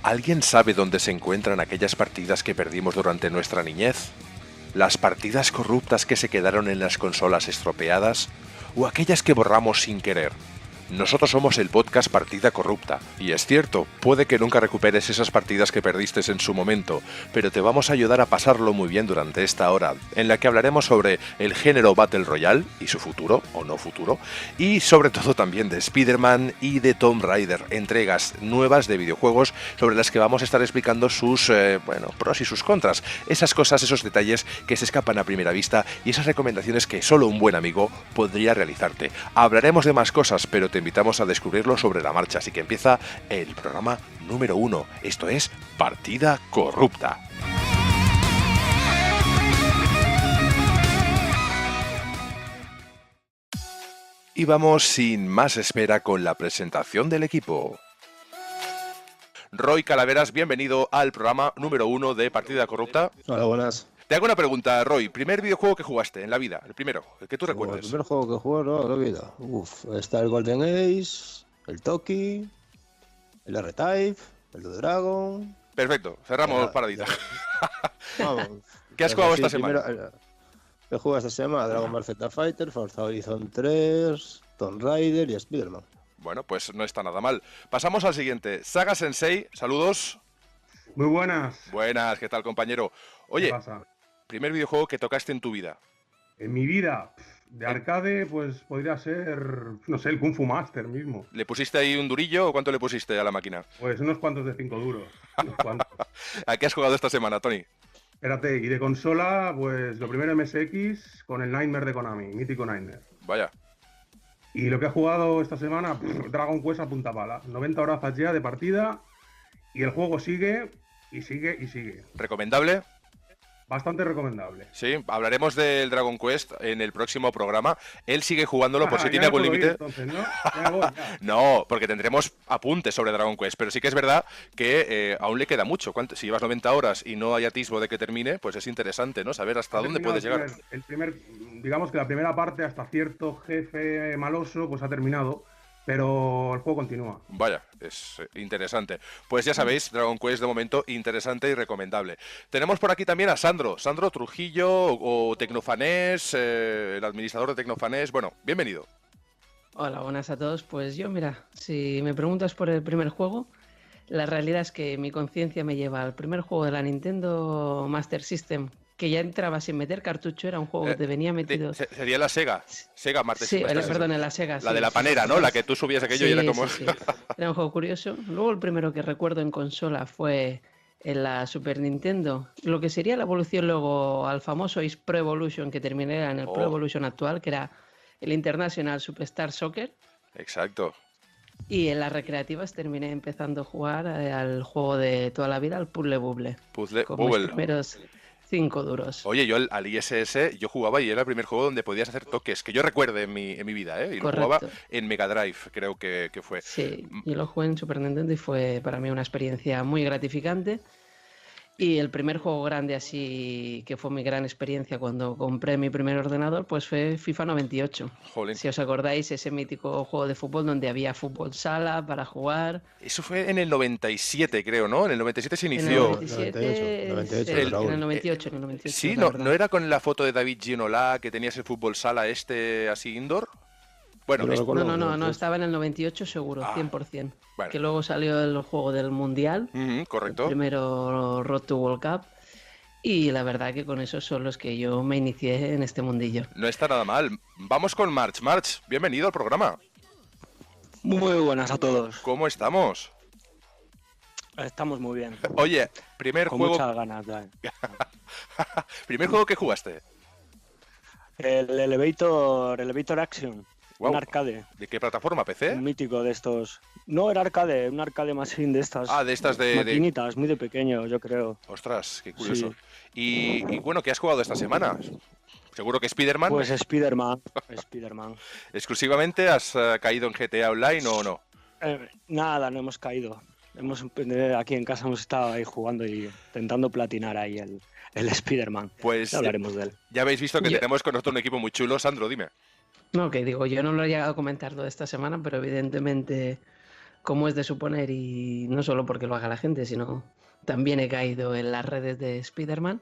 ¿Alguien sabe dónde se encuentran aquellas partidas que perdimos durante nuestra niñez? ¿Las partidas corruptas que se quedaron en las consolas estropeadas? ¿O aquellas que borramos sin querer? Nosotros somos el podcast Partida Corrupta, y es cierto, puede que nunca recuperes esas partidas que perdiste en su momento, pero te vamos a ayudar a pasarlo muy bien durante esta hora, en la que hablaremos sobre el género Battle Royale y su futuro, o no futuro, y sobre todo también de Spider-Man y de Tomb Raider, entregas nuevas de videojuegos sobre las que vamos a estar explicando sus, pros y sus contras, esas cosas, esos detalles que se escapan a primera vista y esas recomendaciones que solo un buen amigo podría realizarte. Hablaremos de más cosas, pero te invitamos a descubrirlo sobre la marcha, así que empieza el programa número 1. Esto es Partida Corrupta. Y vamos sin más espera con la presentación del equipo. Roy Calaveras, bienvenido al programa número 1 de Partida Corrupta. Hola, buenas. Te hago una pregunta, Roy. ¿Primer videojuego que jugaste en la vida? El primero, el que tú recuerdes. El primer juego que jugué en la vida. Está el Golden Ace, el Toki, el R-Type, el The Dragon. Perfecto, cerramos paradita. Vamos. ¿Qué has jugado esta semana? He jugado esta semana Dragon Ball Z Fighter, Forza Horizon 3, Tomb Raider y Spider-Man. Bueno, pues no está nada mal. Pasamos al siguiente. Saga Sensei, saludos. Muy buenas. Buenas, ¿qué tal, compañero? Oye, ¿Qué pasa? primer videojuego que tocaste en tu vida. En mi vida, de arcade, pues podría ser, no sé, el Kung Fu Master mismo. ¿Le pusiste ahí un durillo o cuánto le pusiste a la máquina? Pues unos cuantos de 5 duros. Unos cuantos. ¿A qué has jugado esta semana, Tony? Espérate, y de consola, pues lo primero MSX con el Nightmare de Konami, mítico Nightmare. Vaya. Y lo que he jugado esta semana, Dragon Quest a punta pala. 90 horas ya de partida y el juego sigue y sigue y sigue. ¿Recomendable? Bastante recomendable. Sí, hablaremos del Dragon Quest en el próximo programa. Él sigue jugándolo por si tiene algún límite. No, porque tendremos apuntes sobre Dragon Quest, pero sí que es verdad que aún le queda mucho. Si llevas 90 horas y no hay atisbo de que termine, pues es interesante, ¿no? Saber hasta dónde puedes llegar. Digamos que la primera parte, hasta cierto jefe maloso, pues ha terminado. Pero el juego continúa. Vaya, es interesante. Pues ya sabéis, Dragon Quest de momento interesante y recomendable. Tenemos por aquí también a Sandro Trujillo o Tecnofanés, el administrador de Tecnofanés. Bueno, bienvenido. Hola, buenas a todos. Pues yo, mira, si me preguntas por el primer juego, la realidad es que mi conciencia me lleva al primer juego de la Nintendo Master System, que ya entraba sin meter cartucho, era un juego que te venía metido. Sería la Sega Master System. Sí, perdón, en la Sega. La de la panera, ¿no? La que tú subías aquello y era como... Sí. Era un juego curioso. Luego el primero que recuerdo en consola fue en la Super Nintendo, lo que sería la evolución luego al famoso Pro Evolution, que terminaría en el Pro Evolution actual, que era el International Superstar Soccer. Exacto. Y en las recreativas terminé empezando a jugar al juego de toda la vida, al Puzzle Bubble. Como los primeros 5 duros. Oye, yo al ISS yo jugaba y era el primer juego donde podías hacer toques, que yo recuerde en mi vida, ¿eh? Y lo jugaba en Mega Drive, creo que fue. Sí, yo lo jugué en Super Nintendo y fue para mí una experiencia muy gratificante. Y el primer juego grande así, que fue mi gran experiencia cuando compré mi primer ordenador, pues fue FIFA 98. Jolín. Si os acordáis, ese mítico juego de fútbol donde había fútbol sala para jugar. Eso fue en el 97, creo, ¿no? En el 97 se inició. En el 97, en el 98. Sí, ¿no era con la foto de David Ginola que tenías el fútbol sala así indoor? Bueno, no, estaba en el 98 seguro, 100%. Bueno. Que luego salió el juego del Mundial, correcto. El primero Road to World Cup, y la verdad que con esos son los que yo me inicié en este mundillo. No está nada mal. Vamos con March. March, bienvenido al programa. Muy buenas a todos. ¿Cómo estamos? Estamos muy bien. Oye, primer con juego... muchas ganas. ¿Primer juego que jugaste? El Elevator Action. Wow. Un arcade. ¿De qué plataforma? ¿PC? Un mítico de estos. No, era arcade, un arcade machine de estas. Ah, de estas de... Maquinitas, muy de pequeño, yo creo. Ostras, qué curioso. Sí. Y bueno, ¿qué has jugado esta semana? Seguro que Spider-Man. Pues Spider-Man. ¿Exclusivamente has caído en GTA Online o no? Nada, no hemos caído. Aquí en casa hemos estado ahí jugando y intentando platinar ahí el Spider-Man. Pues ya hablaremos de él. Ya habéis visto que tenemos con nosotros un equipo muy chulo. Sandro, dime. No, que digo, yo no lo he llegado a comentar toda esta semana, pero evidentemente como es de suponer, y no solo porque lo haga la gente, sino también he caído en las redes de Spider-Man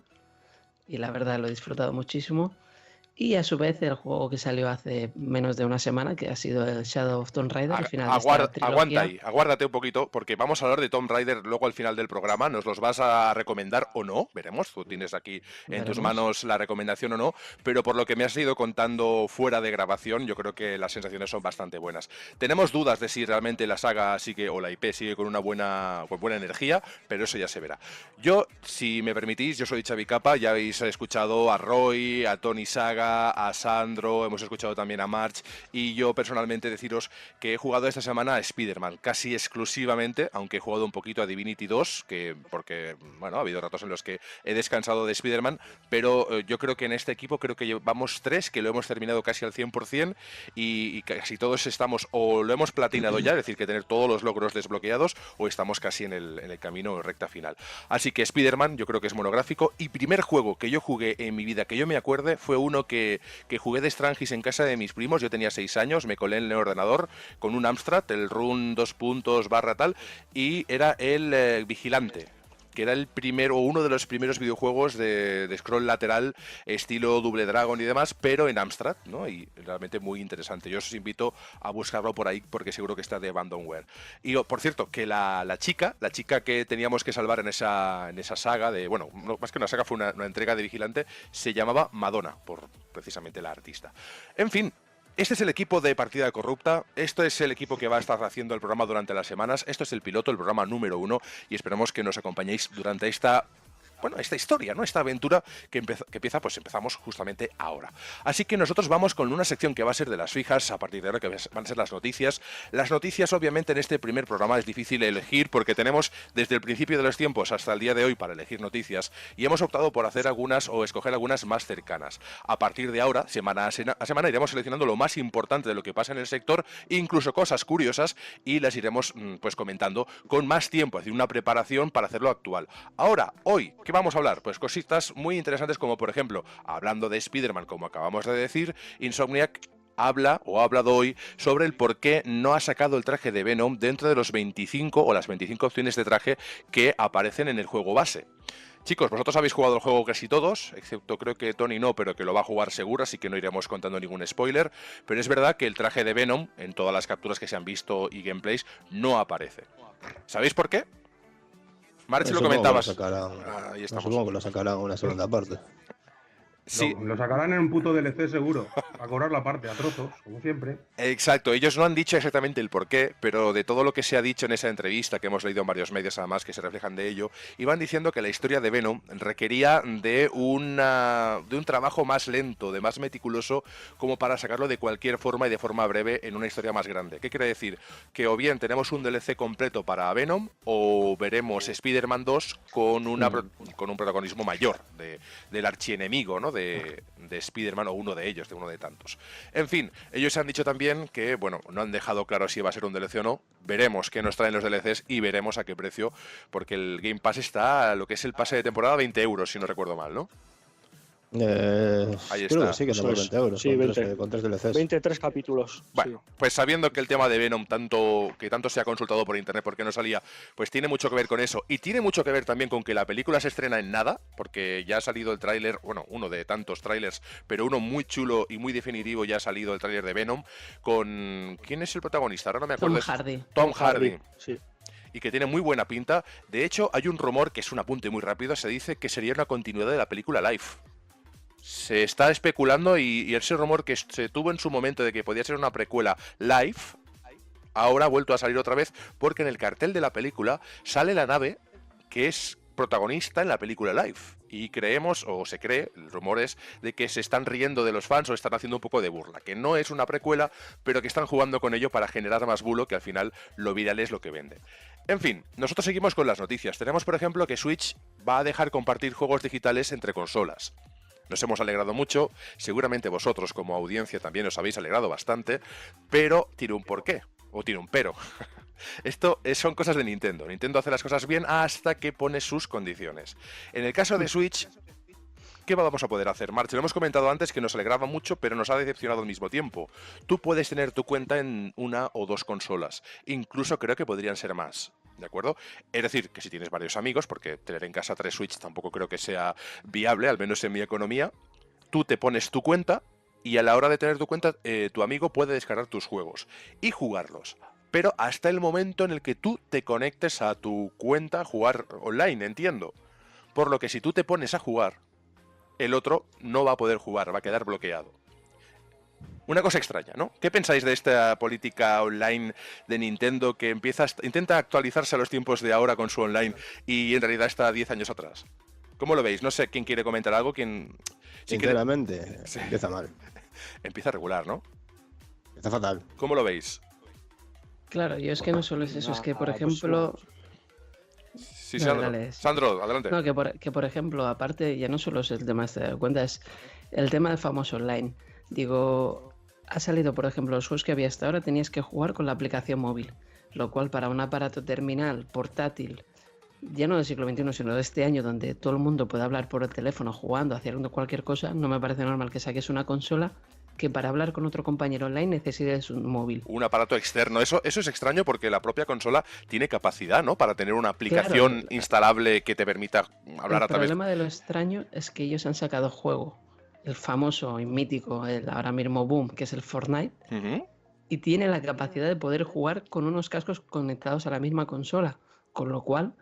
y la verdad lo he disfrutado muchísimo. Y a su vez el juego que salió hace menos de una semana, que ha sido el Shadow of Tomb Raider, al final de esta trilogía. Aguanta ahí, aguárdate un poquito, porque vamos a hablar de Tomb Raider luego al final del programa. ¿Nos los vas a recomendar o no? Veremos, tú tienes aquí en tus manos la recomendación o no, pero por lo que me has ido contando fuera de grabación, yo creo que las sensaciones son bastante buenas. Tenemos dudas de si realmente la saga sigue, o la IP sigue con una buena energía, pero eso ya se verá. Yo, si me permitís, yo soy Xavi Capa, ya habéis escuchado a Roy, a Tony Saga, a Sandro, hemos escuchado también a March, y yo personalmente deciros que he jugado esta semana a Spider-Man casi exclusivamente, aunque he jugado un poquito a Divinity 2, porque bueno, ha habido ratos en los que he descansado de Spider-Man, pero yo creo que en este equipo creo que llevamos 3 que lo hemos terminado casi al 100% y casi todos estamos o lo hemos platinado ya, es decir, que tener todos los logros desbloqueados, o estamos casi en el camino recta final. Así que Spider-Man yo creo que es monográfico, y primer juego que yo jugué en mi vida que yo me acuerde fue uno que jugué de Strangis en casa de mis primos. Yo tenía 6 años, me colé en el ordenador con un Amstrad, el Run 2 puntos barra tal, y era el Vigilante, que era el primero, uno de los primeros videojuegos de scroll lateral estilo Double Dragon y demás, pero en Amstrad, ¿no? Y realmente muy interesante. Yo os invito a buscarlo por ahí porque seguro que está de Abandonware. Y por cierto, que la chica que teníamos que salvar en esa saga de, bueno, no, más que una saga, fue una entrega de Vigilante, se llamaba Madonna, por precisamente la artista. En fin. Este es el equipo de Partida Corrupta, esto es el equipo que va a estar haciendo el programa durante las semanas, esto es el piloto, el programa número 1, y esperamos que nos acompañéis durante esta historia, ¿no? Esta aventura que empezamos justamente ahora. Así que nosotros vamos con una sección que va a ser de las fijas, a partir de ahora que van a ser las noticias. Las noticias, obviamente, en este primer programa es difícil elegir porque tenemos desde el principio de los tiempos hasta el día de hoy para elegir noticias, y hemos optado por hacer algunas o escoger algunas más cercanas. A partir de ahora, semana a semana, iremos seleccionando lo más importante de lo que pasa en el sector, incluso cosas curiosas, y las iremos pues comentando con más tiempo, es decir, una preparación para hacerlo actual. Ahora, hoy, ¿qué vamos a hablar? Pues cositas muy interesantes, como por ejemplo, hablando de Spider-Man, como acabamos de decir, Insomniac ha hablado hoy sobre el por qué no ha sacado el traje de Venom dentro de los 25 o las 25 opciones de traje que aparecen en el juego base. Chicos, vosotros habéis jugado el juego casi todos, excepto creo que Tony no, pero que lo va a jugar seguro, así que no iremos contando ningún spoiler. Pero es verdad que el traje de Venom, en todas las capturas que se han visto y gameplays, no aparece. ¿Sabéis por qué? March, lo comentabas. Supongo que lo sacarán en una segunda parte. Sí. Lo sacarán en un puto DLC seguro, a cobrar la parte a trozos, como siempre. Exacto, ellos no han dicho exactamente el porqué, pero de todo lo que se ha dicho en esa entrevista, que hemos leído en varios medios además que se reflejan de ello, iban diciendo que la historia de Venom requería de un trabajo más lento, de más meticuloso, como para sacarlo de cualquier forma y de forma breve en una historia más grande. ¿Qué quiere decir? Que o bien tenemos un DLC completo para Venom, o veremos Spider-Man 2 con un protagonismo mayor del archienemigo, ¿no? de Spider-Man, o uno de ellos, de uno de tantos. En fin, ellos han dicho también que, bueno, no han dejado claro si va a ser un DLC o no. Veremos qué nos traen los DLCs y veremos a qué precio, porque el Game Pass está, lo que es el pase de temporada, 20 euros, si no recuerdo mal, ¿no? Ahí creo está. Que sí, que no, 20 euros, sí, con 3 DLCs. 23 capítulos. Bueno, sí. Pues sabiendo que el tema de Venom que tanto se ha consultado por internet porque no salía, pues tiene mucho que ver con eso, y tiene mucho que ver también con que la película se estrena en nada, porque ya ha salido el tráiler, bueno, uno de tantos tráilers, pero uno muy chulo y muy definitivo, ya ha salido el tráiler de Venom con... ¿Quién es el protagonista? Ahora no me acuerdo. Tom Hardy. Sí. Y que tiene muy buena pinta. De hecho, hay un rumor, que es un apunte muy rápido, se dice que sería una continuidad de la película Life. Se está especulando, y ese rumor que se tuvo en su momento de que podía ser una precuela Life, ahora ha vuelto a salir otra vez, porque en el cartel de la película sale la nave que es protagonista en la película Life. Y creemos, o se cree, el rumor es de que se están riendo de los fans o están haciendo un poco de burla, que no es una precuela, pero que están jugando con ello para generar más bulo, que al final lo viral es lo que vende. En fin, nosotros seguimos con las noticias. Tenemos, por ejemplo, que Switch va a dejar compartir juegos digitales entre consolas. Nos hemos alegrado mucho, seguramente vosotros como audiencia también os habéis alegrado bastante, pero tiene un porqué, o tiene un pero. Esto son cosas de Nintendo. Nintendo hace las cosas bien hasta que pone sus condiciones. En el caso de Switch, ¿qué vamos a poder hacer, March? Lo hemos comentado antes que nos alegraba mucho, pero nos ha decepcionado al mismo tiempo. Tú puedes tener tu cuenta en una o dos consolas. Incluso creo que podrían ser más. ¿De acuerdo? Es decir, que si tienes varios amigos, porque tener en casa 3 Switch tampoco creo que sea viable, al menos en mi economía, tú te pones tu cuenta y a la hora de tener tu cuenta, tu amigo puede descargar tus juegos y jugarlos. Pero hasta el momento en el que tú te conectes a tu cuenta a jugar online, entiendo. Por lo que si tú te pones a jugar, el otro no va a poder jugar, va a quedar bloqueado. Una cosa extraña, ¿no? ¿Qué pensáis de esta política online de Nintendo que intenta actualizarse a los tiempos de ahora con su online y en realidad está 10 años atrás? ¿Cómo lo veis? No sé quién quiere comentar algo, Sinceramente, empieza mal. Empieza regular, ¿no? Está fatal. ¿Cómo lo veis? Claro, yo es que no solo es eso, es que, por ejemplo... Sí, Dale, Sandro. dale. Sandro, adelante. No, que por ejemplo, aparte, ya no solo es el tema de cuenta, es el tema del famoso online. Digo, ha salido, por ejemplo, los juegos que había hasta ahora tenías que jugar con la aplicación móvil, lo cual para un aparato terminal, portátil, ya no del siglo XXI, sino de este año, donde todo el mundo puede hablar por el teléfono, jugando, haciendo cualquier cosa, no me parece normal que saques una consola que para hablar con otro compañero online necesites un móvil. Un aparato externo. Eso es extraño porque la propia consola tiene capacidad, ¿no? Para tener una aplicación instalable que te permita hablar a través... El problema de lo extraño es que ellos han sacado juego, el famoso y mítico, el ahora mismo boom, que es el Fortnite, y tiene la capacidad de poder jugar con unos cascos conectados a la misma consola, con lo cual...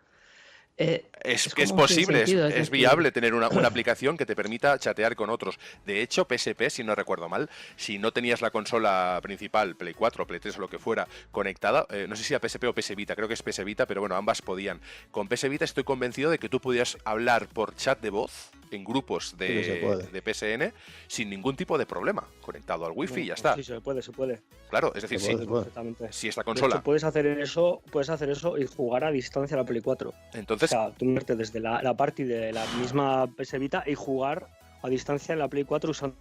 Es posible, es viable tener una aplicación que te permita chatear con otros. De hecho, PSP, si no recuerdo mal, si no tenías la consola principal, Play 4, Play 3 o lo que fuera, conectada, no sé si a PSP o PS Vita, creo que es PS Vita, pero bueno, ambas podían. Con PS Vita estoy convencido de que tú podías hablar por chat de voz en grupos de PSN sin ningún tipo de problema, conectado al wifi y ya está. Sí, se puede. Claro, es decir, si esta consola... De hecho, puedes hacer eso y jugar a distancia a la Play 4. Entonces... O sea, tú metes desde la party de la misma PS Vita y jugar a distancia en la Play 4 usando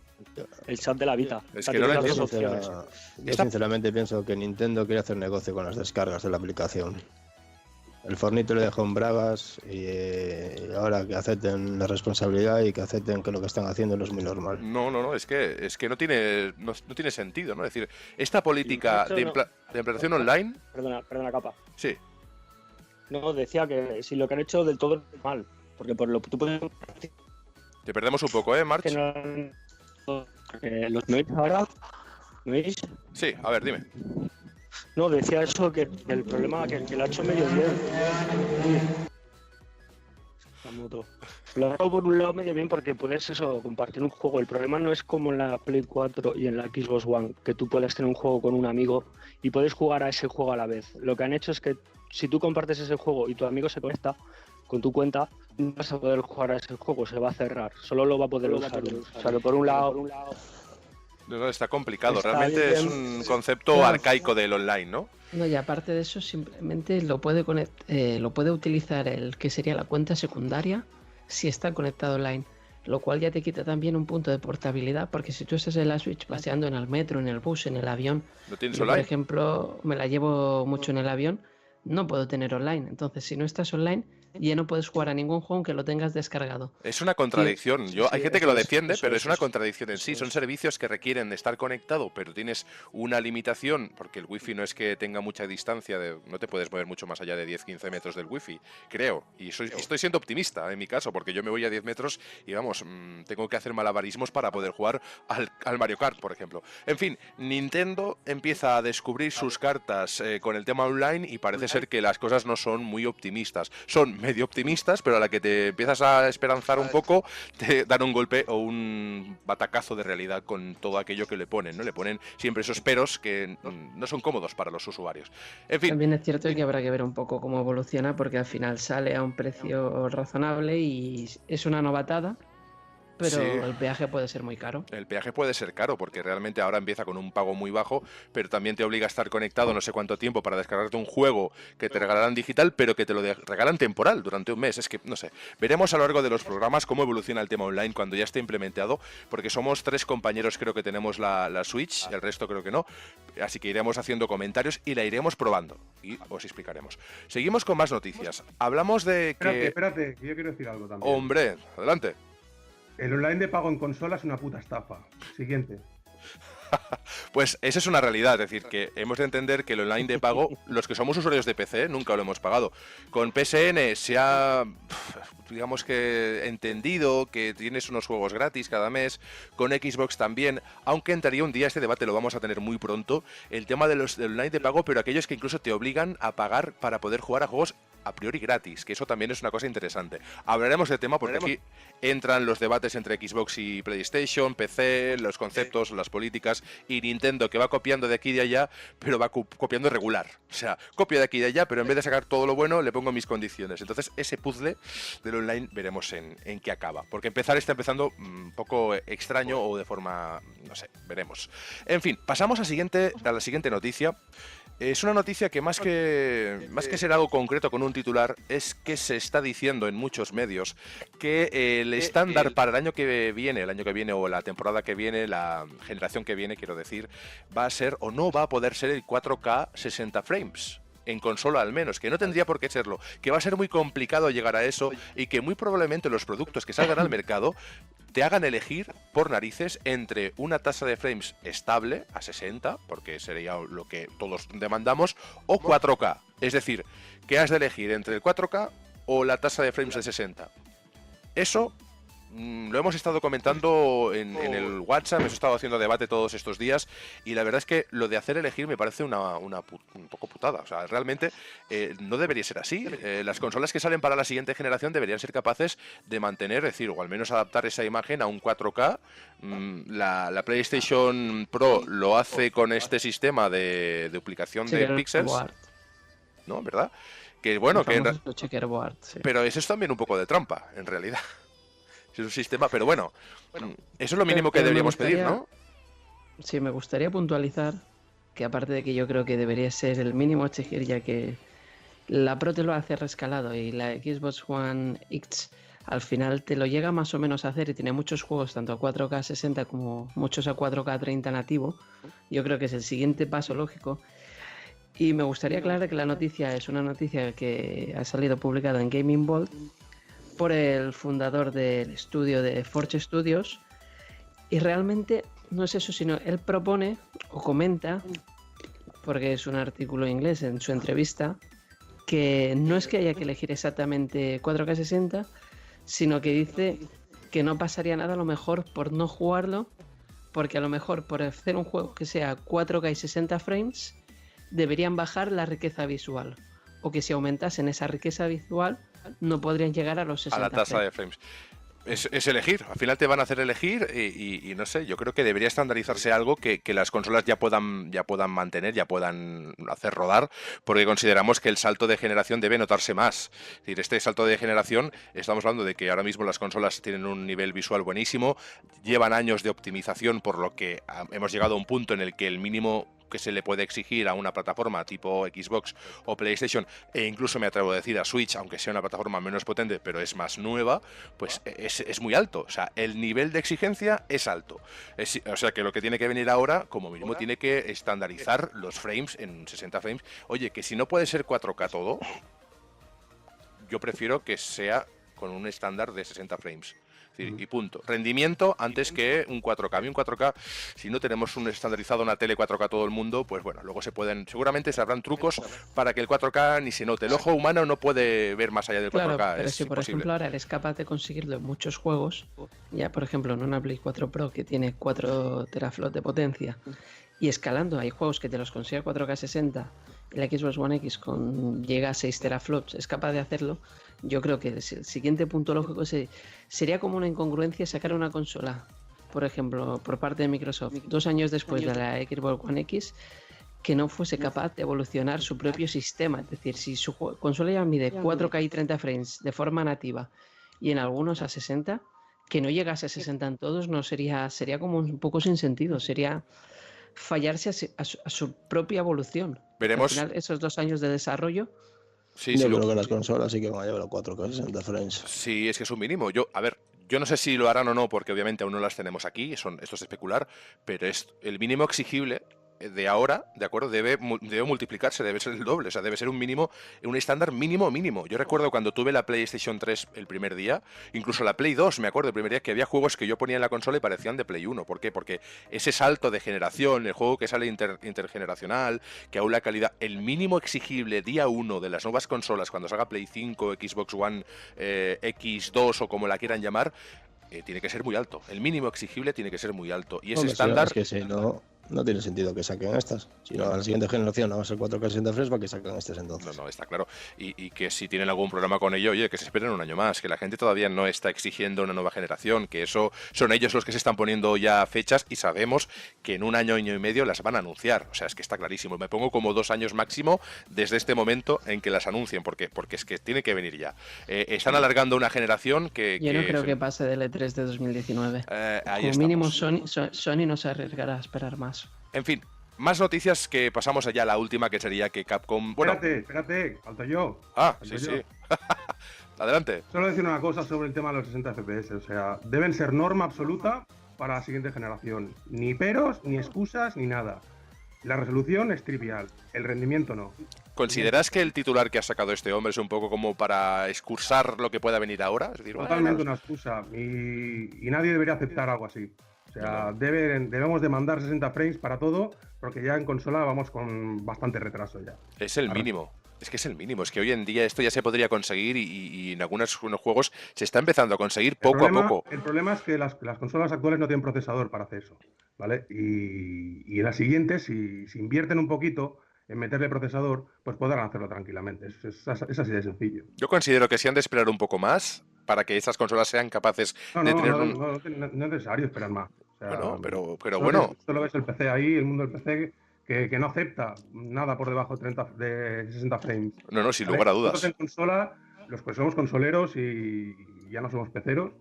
el chat de la Vita. Es que no lo entiendo. Yo sinceramente pienso que Nintendo quiere hacer negocio con las descargas de la aplicación. El Fornito le dejó en bragas y ahora que acepten la responsabilidad y que acepten que lo que están haciendo no es muy normal. No, es que no tiene sentido, ¿no? Es decir, esta política de implantación online... Perdona, capa. Sí. No, decía que si lo que han hecho del todo es mal, porque por lo que tú puedes... Te perdemos un poco, March? ¿Los me oís ahora? ¿Me oís? Sí, a ver, dime. No, decía eso, que el problema que lo ha hecho medio bien. La moto. Lo ha hecho por un lado medio bien porque puedes compartir un juego. El problema no es como en la Play 4 y en la Xbox One, que tú puedes tener un juego con un amigo y puedes jugar a ese juego a la vez. Lo que han hecho es que si tú compartes ese juego y tu amigo se conecta con tu cuenta, no vas a poder jugar a ese juego, se va a cerrar. Solo lo va a poder usar. O sea, por un lado... No, está complicado, realmente es un concepto arcaico del online, ¿no? No, y aparte de eso, simplemente lo puede utilizar el que sería la cuenta secundaria si está conectado online, lo cual ya te quita también un punto de portabilidad, porque si tú estás en la Switch paseando en el metro, en el bus, en el avión, ¿No tienes yo, online? por ejemplo, me la llevo mucho en el avión, no puedo tener online. Entonces, si no estás online, ya no puedes jugar a ningún juego aunque lo tengas descargado. Es una contradicción. Hay gente que lo defiende, pero es una contradicción en sí. Son servicios que requieren de estar conectado, pero tienes una limitación, porque el wifi no es que tenga mucha distancia, no te puedes mover mucho más allá de 10-15 metros del wifi, creo. Y estoy siendo optimista en mi caso, porque yo me voy a 10 metros y vamos, tengo que hacer malabarismos para poder jugar al Mario Kart, por ejemplo. En fin, Nintendo empieza a descubrir sus cartas con el tema online y parece ser que las cosas no son muy optimistas. Son medio optimistas, pero a la que te empiezas a esperanzar un poco, te dan un golpe o un batacazo de realidad con todo aquello que le ponen, ¿no? Le ponen siempre esos peros que no son cómodos para los usuarios. En fin. También es cierto que habrá que ver un poco cómo evoluciona, porque al final sale a un precio razonable y es una novatada. Pero sí, el peaje puede ser muy caro. El peaje puede ser caro porque realmente ahora empieza con un pago muy bajo, pero también te obliga a estar conectado no sé cuánto tiempo para descargarte un juego que te regalarán digital, pero que te lo regalan temporal durante un mes. Es que, no sé, veremos a lo largo de los programas cómo evoluciona el tema online cuando ya esté implementado, porque somos 3 compañeros, creo que tenemos la Switch, el resto creo que no, así que iremos haciendo comentarios y la iremos probando y os explicaremos. Seguimos con más noticias. Hablamos de que... Espérate, que yo quiero decir algo también. Hombre, adelante. El online de pago en consola es una puta estafa. Siguiente. Pues esa es una realidad, es decir, que hemos de entender que el online de pago, los que somos usuarios de PC, nunca lo hemos pagado. Con PSN se ha, digamos que, entendido que tienes unos juegos gratis cada mes, con Xbox también, aunque entraría un día, este debate lo vamos a tener muy pronto, el tema del online de pago, pero aquellos que incluso te obligan a pagar para poder jugar a juegos a priori gratis, que eso también es una cosa interesante. Hablaremos del tema porque aquí entran los debates entre Xbox y PlayStation, PC, los conceptos, las políticas, y Nintendo, que va copiando de aquí y de allá, pero va copiando regular. O sea, copio de aquí y de allá, pero en vez de sacar todo lo bueno, le pongo mis condiciones. Entonces, ese puzzle del online veremos en qué acaba. Porque está empezando un poco extraño o de forma, no sé, veremos. En fin, pasamos a la siguiente noticia. Es una noticia que más que ser algo concreto con un titular, es que se está diciendo en muchos medios que el estándar para el año que viene o la temporada que viene, la generación que viene, quiero decir, va a ser o no va a poder ser el 4K 60 frames. En consola al menos, que no tendría por qué serlo, que va a ser muy complicado llegar a eso y que muy probablemente los productos que salgan al mercado te hagan elegir por narices entre una tasa de frames estable a 60, porque sería lo que todos demandamos, o 4K. Es decir, que has de elegir entre el 4K o la tasa de frames de 60. Eso lo hemos estado comentando en el WhatsApp, hemos estado haciendo debate todos estos días y la verdad es que lo de hacer elegir me parece un poco putada. O sea, realmente no debería ser así. Las consolas que salen para la siguiente generación deberían ser capaces de mantener, es decir, o al menos adaptar esa imagen a un 4K. La PlayStation Pro lo hace con este sistema de duplicación de píxeles, ¿no? ¿Verdad? Que bueno, checkerboard, sí. Pero eso es también un poco de trampa, en realidad. Es un sistema, pero bueno, eso es lo mínimo que deberíamos pedir, ¿no? Sí, me gustaría puntualizar que aparte de que yo creo que debería ser el mínimo exigir, ya que la Pro te lo hace rescalado y la Xbox One X al final te lo llega más o menos a hacer y tiene muchos juegos tanto a 4K 60 como muchos a 4K 30 nativo. Yo creo que es el siguiente paso lógico. Y me gustaría aclarar que la noticia es una noticia que ha salido publicada en Gaming Vault por el fundador del estudio de Forge Studios, y realmente no es eso, sino él propone o comenta, porque es un artículo inglés en su entrevista, que no es que haya que elegir exactamente 4K 60, sino que dice que no pasaría nada a lo mejor por no jugarlo, porque a lo mejor por hacer un juego que sea 4K y 60 frames deberían bajar la riqueza visual, o que si aumentasen esa riqueza visual no podrían llegar a los 60 a la tasa de frames. Es elegir, al final te van a hacer elegir y no sé, yo creo que debería estandarizarse algo que las consolas ya puedan mantener, ya puedan hacer rodar, porque consideramos que el salto de generación debe notarse más. Es decir, este salto de generación, estamos hablando de que ahora mismo las consolas tienen un nivel visual buenísimo, llevan años de optimización, por lo que hemos llegado a un punto en el que el mínimo que se le puede exigir a una plataforma tipo Xbox o PlayStation, e incluso me atrevo a decir a Switch, aunque sea una plataforma menos potente, pero es más nueva, pues es muy alto. O sea, el nivel de exigencia es alto. O sea, que lo que tiene que venir ahora, como mínimo, tiene que estandarizar los frames en 60 frames. Oye, que si no puede ser 4K todo, yo prefiero que sea con un estándar de 60 frames. Y punto. Rendimiento antes que un 4K. Y un 4K, si no tenemos un estandarizado, una tele 4K todo el mundo, pues bueno, luego seguramente se habrán trucos para que el 4K ni se note. El ojo humano no puede ver más allá del 4K. Claro, pero es si por imposible. ejemplo ahora eres capaz de conseguirlo en muchos juegos, ya por ejemplo en una Play 4 Pro que tiene 4 teraflops de potencia, y escalando hay juegos que te los consigue a 4K 60, y la Xbox One X llega a 6 teraflops, es capaz de hacerlo. Yo creo que el siguiente punto lógico sería como una incongruencia sacar una consola, por ejemplo, por parte de Microsoft, 2 años después de la Xbox One X, que no fuese capaz de evolucionar su propio sistema. Es decir, si su consola ya mide 4K y 30 frames de forma nativa y en algunos a 60, que no llegase a 60 en todos, no sería como un poco sin sentido, sería fallarse a su propia evolución. Veremos. Al final, esos 2 años de desarrollo. Sí, yo creo que las consolas sí que van a llevar a 4K 60 frames. Sí, es que es un mínimo. Yo no sé si lo harán o no, porque obviamente aún no las tenemos aquí, esto es especular, pero el mínimo exigible de ahora, ¿de acuerdo? Debe multiplicarse, debe ser el doble, o sea, debe ser un mínimo, un estándar mínimo. Yo recuerdo cuando tuve la PlayStation 3 el primer día, incluso la Play 2, me acuerdo el primer día que había juegos que yo ponía en la consola y parecían de Play 1. ¿Por qué? Porque ese salto de generación, el juego que sale intergeneracional, que aún la calidad, el mínimo exigible día 1 de las nuevas consolas cuando salga Play 5, Xbox One, X2 o como la quieran llamar, tiene que ser muy alto. El mínimo exigible tiene que ser muy alto. Y ese estándar... Es que si no tiene sentido que saquen estas. Si no, a la siguiente generación no va a ser 4K 60 frames, para que saquen estas entonces. No, está claro. Y que si tienen algún problema con ello, oye, que se esperen un año más, que la gente todavía no está exigiendo una nueva generación, que eso son ellos los que se están poniendo ya fechas y sabemos que en un año y medio las van a anunciar. O sea, es que está clarísimo. Me pongo como 2 años máximo desde este momento en que las anuncien. ¿Por qué? Porque es que tiene que venir ya. Están alargando una generación que... Yo no creo que pase del E3 de 2019. Ahí como mínimo Sony no se arriesgará a esperar más. En fin, más noticias, que pasamos allá a la última, que sería que Capcom... Bueno, espérate, falto yo. Sí. Adelante. Solo decir una cosa sobre el tema de los 60 FPS, o sea, deben ser norma absoluta para la siguiente generación. Ni peros, ni excusas, ni nada. La resolución es trivial, el rendimiento no. ¿Consideras que el titular que ha sacado este hombre es un poco como para excursar lo que pueda venir ahora? Es decir, totalmente una excusa, y nadie debería aceptar algo así. O sea, debemos demandar 60 frames para todo, porque ya en consola vamos con bastante retraso ya. Es el mínimo. Es que es el mínimo. Es que hoy en día esto ya se podría conseguir y en algunos juegos se está empezando a conseguir poco a poco. El problema es que las consolas actuales no tienen procesador para hacer eso, ¿vale? Y en las siguientes, si invierten un poquito en meterle procesador, pues podrán hacerlo tranquilamente. Es así de sencillo. Yo considero que si han de esperar un poco más para que estas consolas sean capaces de tener no es necesario esperar más. O sea, pero bueno. Solo ves el PC ahí, el mundo del PC, que no acepta nada por debajo de 60 frames. No, sin lugar a dudas. Nosotros en consola, los que somos consoleros y ya no somos peceros,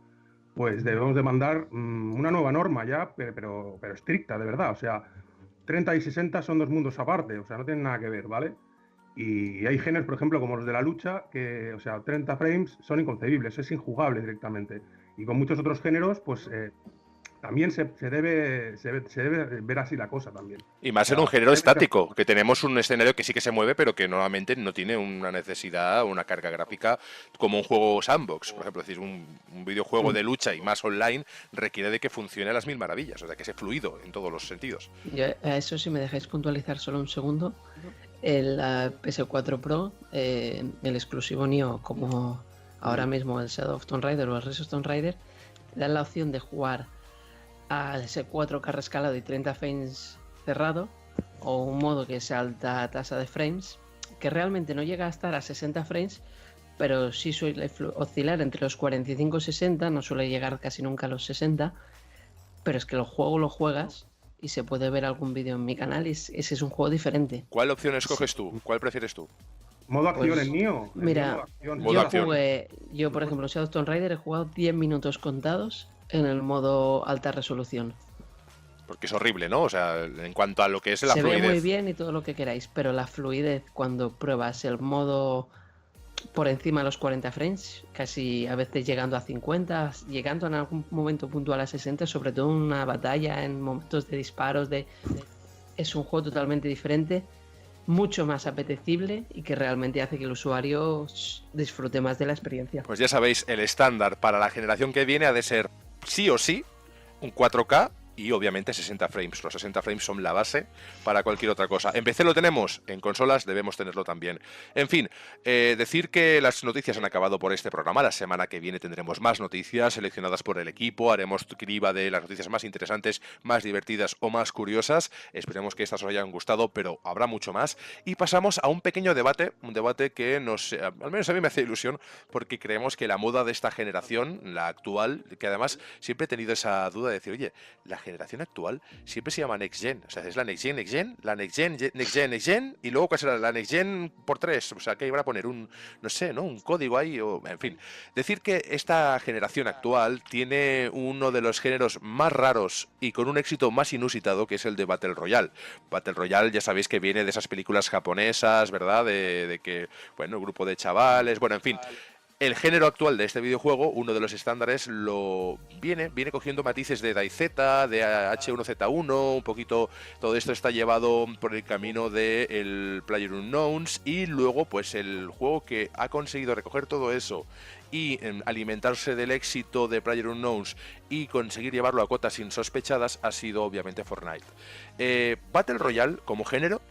pues debemos demandar una nueva norma ya, pero estricta, de verdad. O sea, 30 y 60 son 2 mundos aparte, o sea, no tienen nada que ver, ¿vale? Y hay géneros, por ejemplo, como los de la lucha, que, o sea, 30 frames son inconcebibles, es injugable directamente. Y con muchos otros géneros, pues también se debe ver así la cosa también. Y más en un género estático, que tenemos un escenario que sí que se mueve, pero que normalmente no tiene una necesidad, una carga gráfica como un juego sandbox. Por ejemplo, es decir, un videojuego de lucha y más online requiere de que funcione a las mil maravillas, o sea, que sea fluido en todos los sentidos. Yo, a eso, si me dejáis puntualizar solo un segundo, el PS4 Pro, el exclusivo Nioh, como ahora mismo el Shadow of Tomb Raider o el Rise of Tomb Raider, dan la opción de jugar a ese 4K rescalado y 30 frames cerrado, o un modo que es alta tasa de frames, que realmente no llega a estar a 60 frames, pero sí suele oscilar entre los 45 y 60, no suele llegar casi nunca a los 60, pero es que el juego lo juegas y se puede ver algún vídeo en mi canal y ese es un juego diferente. ¿Cuál opción escoges tú? ¿Cuál prefieres tú? Modo acción en Nioh. Mira, yo por ejemplo, Shadow of Tomb Raider he jugado 10 minutos contados en el modo alta resolución. Porque es horrible, ¿no? O sea, en cuanto a lo que es la fluidez. Se ve muy bien y todo lo que queráis, pero la fluidez cuando pruebas el modo por encima de los 40 frames, casi a veces llegando a 50, llegando en algún momento puntual a 60, sobre todo en una batalla, en momentos de disparos, es un juego totalmente diferente, mucho más apetecible y que realmente hace que el usuario disfrute más de la experiencia. Pues ya sabéis, el estándar para la generación que viene ha de ser sí o sí un 4K y obviamente 60 frames. Los 60 frames son la base para cualquier otra cosa. En PC lo tenemos, en consolas debemos tenerlo también. En fin, decir que las noticias han acabado por este programa. La semana que viene tendremos más noticias seleccionadas por el equipo. Haremos criba de las noticias más interesantes, más divertidas o más curiosas. Esperemos que estas os hayan gustado, pero habrá mucho más. Y pasamos a un pequeño debate, un debate que al menos a mí me hace ilusión, porque creemos que la moda de esta generación, la actual, que además siempre he tenido esa duda de decir, oye, la generación actual siempre se llama Next Gen, o sea, es la Next Gen, la Next Gen, y luego ¿cuál será? La Next Gen por 3, o sea, que iban a poner un código ahí, o en fin. Decir que esta generación actual tiene uno de los géneros más raros y con un éxito más inusitado, que es el de Battle Royale. Battle Royale ya sabéis que viene de esas películas japonesas, ¿verdad? De que, bueno, un grupo de chavales, bueno, en fin. El género actual de este videojuego, uno de los estándares, viene cogiendo matices de DayZ, de H1Z1, un poquito, todo esto está llevado por el camino del PlayerUnknowns, y luego pues el juego que ha conseguido recoger todo eso y alimentarse del éxito de PlayerUnknowns y conseguir llevarlo a cotas insospechadas ha sido obviamente Fortnite. Battle Royale como género,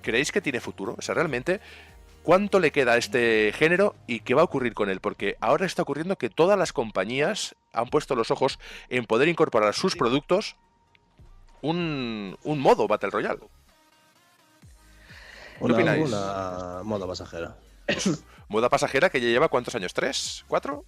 ¿creéis que tiene futuro? O sea, realmente, ¿cuánto le queda a este género y qué va a ocurrir con él? Porque ahora está ocurriendo que todas las compañías han puesto los ojos en poder incorporar a sus productos un modo Battle Royale. ¿Qué opináis? Una moda pasajera. Moda pasajera que ya lleva ¿cuántos años? ¿3? ¿4?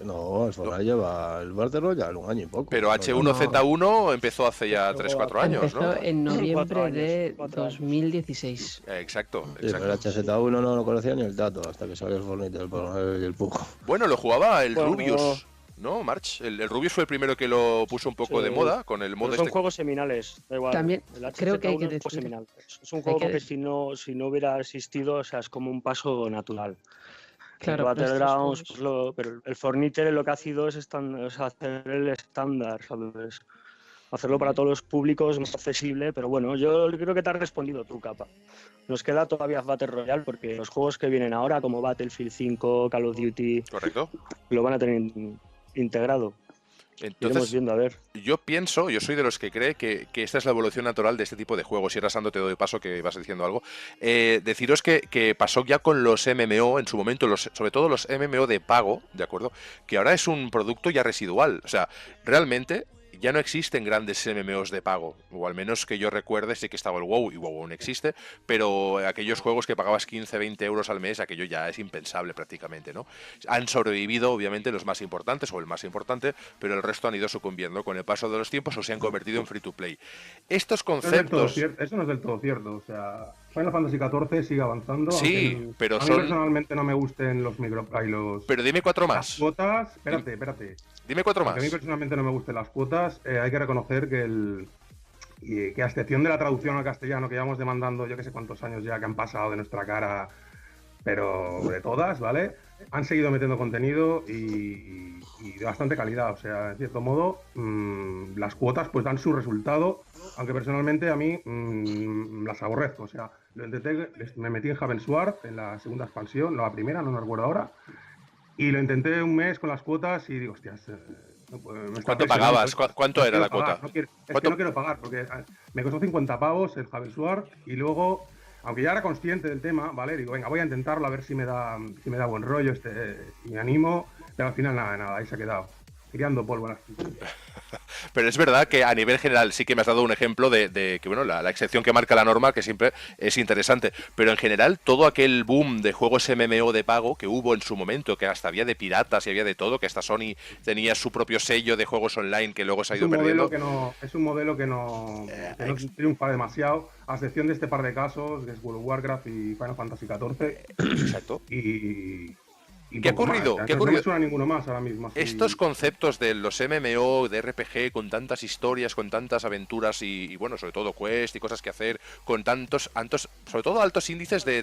No, el Fortnite lleva el Battle Royale un año y poco. Pero H1Z1 empezó hace ya 3-4 años, ¿no? Empezó en noviembre 4 de años, 4 años. 2016. Exacto, Sí, pero el exacto. HZ1 no lo conocía ni el Tato hasta que salió el Fortnite y el Pujo. Bueno, lo jugaba el Bueno, Rubius, ¿no, March? El Rubius fue el primero que lo puso un poco Sí. de moda con el modo Pero son este. juegos seminales, da igual. También El creo que hay que HZ1 fue decir- seminal. Es un hay juego que que decir- si no hubiera existido, o sea, es como un paso natural. Claro, El pero estos Battlegrounds, juegos- pero el Fortnite lo que ha sido es hacer el estándar, ¿sabes? Hacerlo para todos los públicos más accesible, pero bueno, yo creo que te has respondido tú, Capa. Nos queda todavía Battle Royale porque los juegos que vienen ahora, como Battlefield 5, Call of Duty, Correcto. lo van a tener integrado. Iremos Entonces, viendo, a ver. yo soy de los que cree que esta es la evolución natural de este tipo de juegos. Y ahora, Sando, te doy paso, que vas diciendo algo. Deciros que pasó ya con los MMO en su momento, sobre todo los MMO de pago, ¿de acuerdo? Que ahora es un producto ya residual. O sea, realmente ya no existen grandes MMOs de pago, o al menos que yo recuerde. Sí que estaba el WoW, y WoW aún existe, pero aquellos juegos que pagabas 15, 20 euros al mes, aquello ya es impensable prácticamente, ¿no? Han sobrevivido, obviamente, los más importantes, o el más importante, pero el resto han ido sucumbiendo con el paso de los tiempos o se han convertido en free to play. Estos No es del todo conceptos... cierto, eso no es del todo cierto. O sea, Final Fantasy XIV sigue avanzando. Sí, aunque pero a mí son- personalmente no me gusten los Pero dime 4 las más. cuotas. Espérate. Dime 4 Aunque a mí más. personalmente no me gusten las cuotas, hay que reconocer que a excepción de la traducción al castellano que llevamos demandando, yo que sé cuántos años ya que han pasado de nuestra cara, pero de todas, ¿vale? Han seguido metiendo contenido y de bastante calidad. O sea, en cierto modo, las cuotas pues dan su resultado, aunque personalmente a mí las aborrezco. O sea, lo intenté, me metí en Heavensward en la segunda expansión, no la primera, no me recuerdo ahora. Y lo intenté un mes con las cuotas y digo, hostias, no puedo, me está ¿Cuánto presionando, pagabas? pues, ¿Cuánto no era quiero la pagar, cuota? es que ¿Cuánto? no quiero pagar, porque me costó 50 pavos el Heavensward y luego, aunque ya era consciente del tema, ¿vale? Digo, venga, voy a intentarlo a ver si me da buen rollo y me animo, pero al final nada, ahí se ha quedado. Tirando polvo en las pistas. Pero es verdad que a nivel general sí que me has dado un ejemplo de que, bueno, la excepción que marca la norma, que siempre es interesante. Pero en general, todo aquel boom de juegos MMO de pago que hubo en su momento, que hasta había de piratas y había de todo, que hasta Sony tenía su propio sello de juegos online que luego se ha ido perdiendo. Es un modelo que no triunfa demasiado, a excepción de este par de casos, que es World of Warcraft y Final Fantasy XIV. Exacto. Y ¿Qué ha poco más. ocurrido? O sea, ¿Qué ha no ocurrido? me suena ninguno más ahora mismo. Así. Estos conceptos de los MMO, de RPG, con tantas historias, con tantas aventuras y bueno, sobre todo quest y cosas que hacer, con tantos, sobre todo altos índices de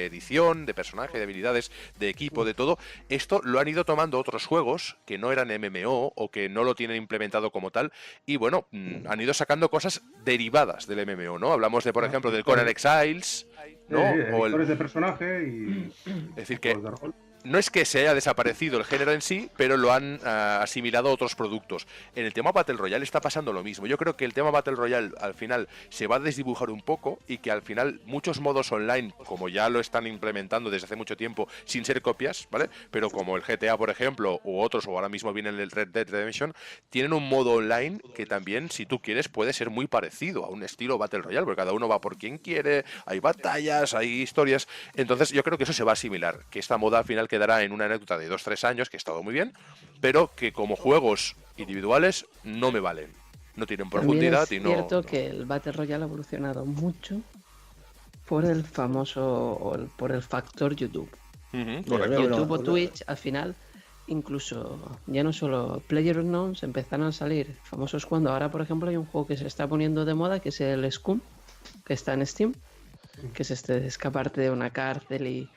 edición, de personaje, de habilidades, de equipo, de todo, esto lo han ido tomando otros juegos que no eran MMO o que no lo tienen implementado como tal y bueno, han ido sacando cosas derivadas del MMO, ¿no? Hablamos de, por ejemplo, del Conan Exiles, ¿no? O editores de personaje y es decir, que juegos de rol. no es que se haya desaparecido el género en sí, pero lo han asimilado a otros productos. En el tema Battle Royale está pasando lo mismo. Yo creo que el tema Battle Royale al final se va a desdibujar un poco y que al final muchos modos online, como ya lo están implementando desde hace mucho tiempo, sin ser copias, ¿vale? Pero como el GTA, por ejemplo, u otros, o ahora mismo viene el Red Dead Redemption, tienen un modo online que también, si tú quieres, puede ser muy parecido a un estilo Battle Royale, porque cada uno va por quien quiere, hay batallas, hay historias. Entonces yo creo que eso se va a asimilar, que esta moda al final quedará en una anécdota de 2-3 años, que ha estado muy bien, pero que como juegos individuales no me valen. No tienen profundidad También y es no... cierto que el Battle Royale ha evolucionado mucho por el famoso, por el factor YouTube. Correcto. YouTube o Twitch, al final, incluso ya no solo PlayerUnknown's empezaron a salir famosos cuando ahora, por ejemplo, hay un juego que se está poniendo de moda, que es el Scum, que está en Steam, que es este de escaparte de una cárcel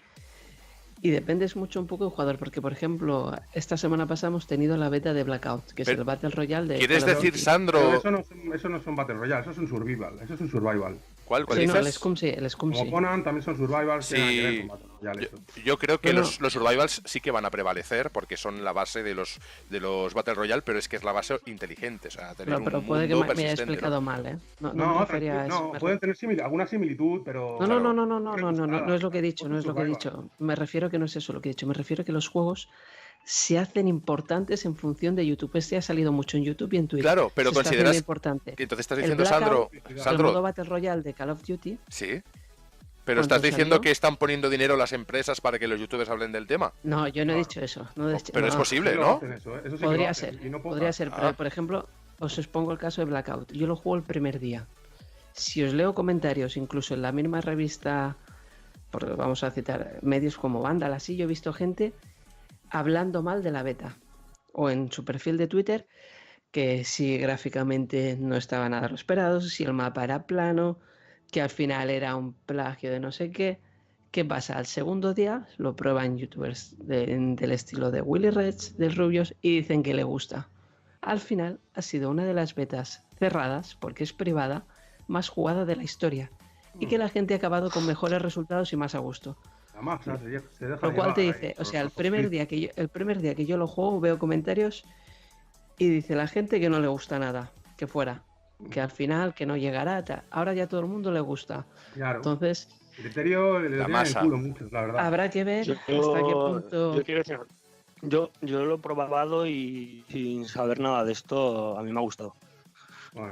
Y dependes mucho un poco del jugador, porque por ejemplo, esta semana pasada hemos tenido la beta de Blackout, que es el Battle Royale de... ¿Quieres decir, Pero Sandro? eso no son Battle Royale, eso es un survival. Eso es un survival. ¿Cuál Sí, no, dices? el Scum sí, el Scum Como sí. Conan también son survivals. Sí. Tienen que ver con Battle Royale, eso. Yo creo que No, los survivals sí que van a prevalecer porque son la base de los Battle Royale, pero es que es la base inteligente, o sea, tener No, pero un puede que mundo me haya persistente, explicado ¿no? mal, ¿eh? No No, me refería a eso. pueden tener alguna similitud, pero... No, claro. no, no, no, no, no, no, no es lo que he dicho, Pues no es lo que he survival. dicho. Me refiero que no es eso lo que he dicho. Me refiero que los juegos se hacen importantes en función de YouTube. Este ha salido mucho en YouTube y en Twitch. Claro, pero Se está haciendo consideras importante. que entonces estás El diciendo, Blackout, el El Sandro, modo Battle Royale de Call of Duty. sí, pero ¿Cuánto estás diciendo salió? que están poniendo dinero las empresas para que los youtubers hablen del tema. No, yo no he dicho eso. No he dicho- Pero es no. posible, Sí lo ¿no? hacen eso, ¿eh? Eso sí que lo Podría hacen, ser, y no podría ser, pero Ah. por ejemplo, os expongo el caso de Blackout. Yo lo juego el primer día. Si os leo comentarios, incluso en la misma revista, vamos a citar medios como Vandal, así, yo he visto gente hablando mal de la beta. O en su perfil de Twitter, que si gráficamente no estaba nada lo esperado, si el mapa era plano, que al final era un plagio de no sé qué. ¿Qué pasa? Al segundo día lo prueban youtubers del estilo de Willy Reds, del Rubios, y dicen que le gusta. Al final ha sido una de las betas cerradas, porque es privada, más jugada de la historia. Y que la gente ha acabado con mejores resultados y más a gusto. Además, se deja Lo cual te llevar dice, ahí o sea, el por primer los día que yo lo juego, veo comentarios y dice la gente que no le gusta nada, que fuera, que al final, que no llegará, tal. Ahora ya a todo el mundo le gusta. Claro. Entonces, El criterio le La tienen masa. el culo muchos, la verdad. habrá que ver Yo, hasta qué punto... yo quiero decir, yo lo he probado y sin saber nada de esto, a mí me ha gustado. Bueno,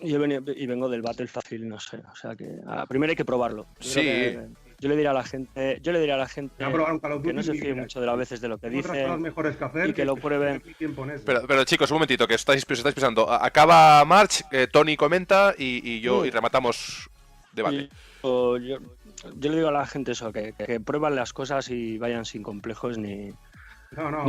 Y vengo del Battle fácil, no sé. O sea que primero hay que probarlo. Sí. Yo le diría a la gente, voy a probar un Call of que Duty no se y fíe mira, mucho de las veces de lo que tengo otras cosas dicen. mejores que hacer y que lo prueben. perder mi tiempo en eso. Pero chicos, un momentito, que os estáis pensando. Acaba March, Tony comenta y yo y rematamos debate. Yo le digo a la gente eso, que prueban las cosas y vayan sin complejos ni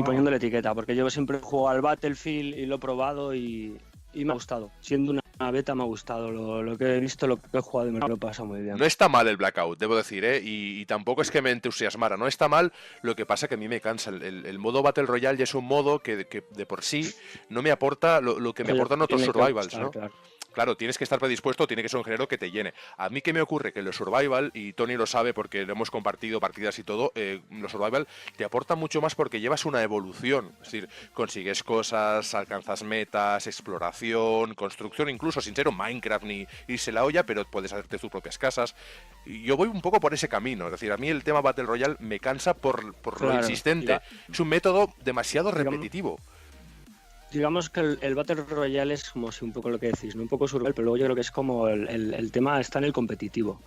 poniéndole etiqueta, porque yo siempre juego al Battlefield y lo he probado y me ha gustado. Siendo una beta me ha gustado lo que he visto, lo que he jugado y me lo he pasado muy bien. No está mal el Blackout, debo decir, ¿eh? Y tampoco es que me entusiasmara, no está mal, lo que pasa que a mí me cansa. El modo Battle Royale ya es un modo que de por sí no me aporta lo que me aportan otros Tiene que survivals, gustar, ¿no? claro. Claro, tienes que estar predispuesto, tiene que ser un género que te llene. A mí, ¿qué me ocurre? Que los survival, y Tony lo sabe porque lo hemos compartido partidas y todo, los survival te aportan mucho más porque llevas una evolución. Es decir, consigues cosas, alcanzas metas, exploración, construcción, incluso sin ser un Minecraft ni irse la olla, pero puedes hacerte tus propias casas. Y yo voy un poco por ese camino. Es decir, a mí el tema Battle Royale me cansa por lo Claro, insistente. Es un método demasiado repetitivo. Digamos que el Battle Royale es como si un poco lo que decís, ¿no? Un poco survival, pero luego yo creo que es como el tema está en el competitivo,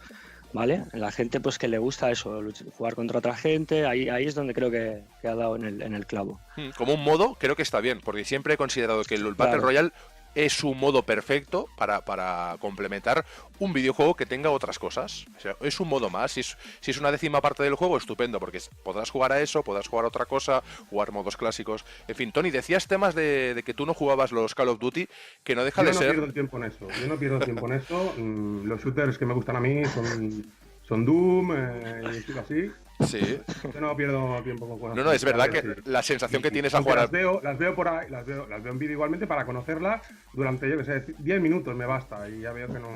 ¿vale? La gente pues que le gusta eso, jugar contra otra gente, ahí es donde creo que ha dado en el clavo. Como un modo, creo que está bien, porque siempre he considerado que el Battle Claro. Royale es un modo perfecto para complementar un videojuego que tenga otras cosas. O sea, es un modo más. Si es una décima parte del juego, estupendo, porque podrás jugar a eso, podrás jugar a otra cosa, jugar modos clásicos. En fin, Tony, decías temas de que tú no jugabas los Call of Duty, que no deja Yo de no ser... pierdo el tiempo en eso. Yo no pierdo el tiempo en eso. Los shooters que me gustan a mí son Doom y estilo así. Sí. Yo no pierdo tiempo con juegos. No, es verdad que Sí. la sensación que tienes a Aunque jugar... las veo por ahí, las veo en vídeo igualmente para conocerlas durante, yo que sé, 10 minutos me basta y ya veo que no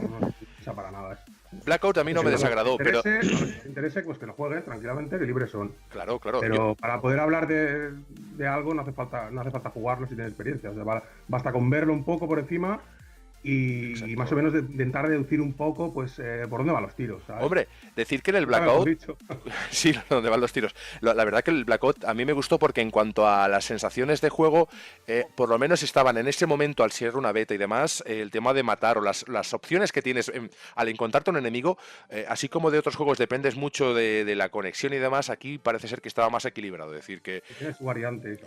pasa para nada. Blackout a mí no me desagradó, pero... Los que les interese, pues que lo jueguen tranquilamente, que libres son. Claro. Pero para poder hablar de algo no hace falta jugarlo si tienes experiencia. O sea, basta con verlo un poco por encima y más o menos intentar deducir un poco pues por dónde van los tiros, ¿sabes? Hombre, decir que en el Ya me lo has Blackout... dicho. Sí, donde van los tiros. La verdad que el Blackout a mí me gustó porque en cuanto a las sensaciones de juego, por lo menos estaban en ese momento, al ser una beta y demás, el tema de matar o las opciones que tienes al encontrarte un enemigo, así como de otros juegos dependes mucho de la conexión y demás, aquí parece ser que estaba más equilibrado. Es decir, que Tiene su variante.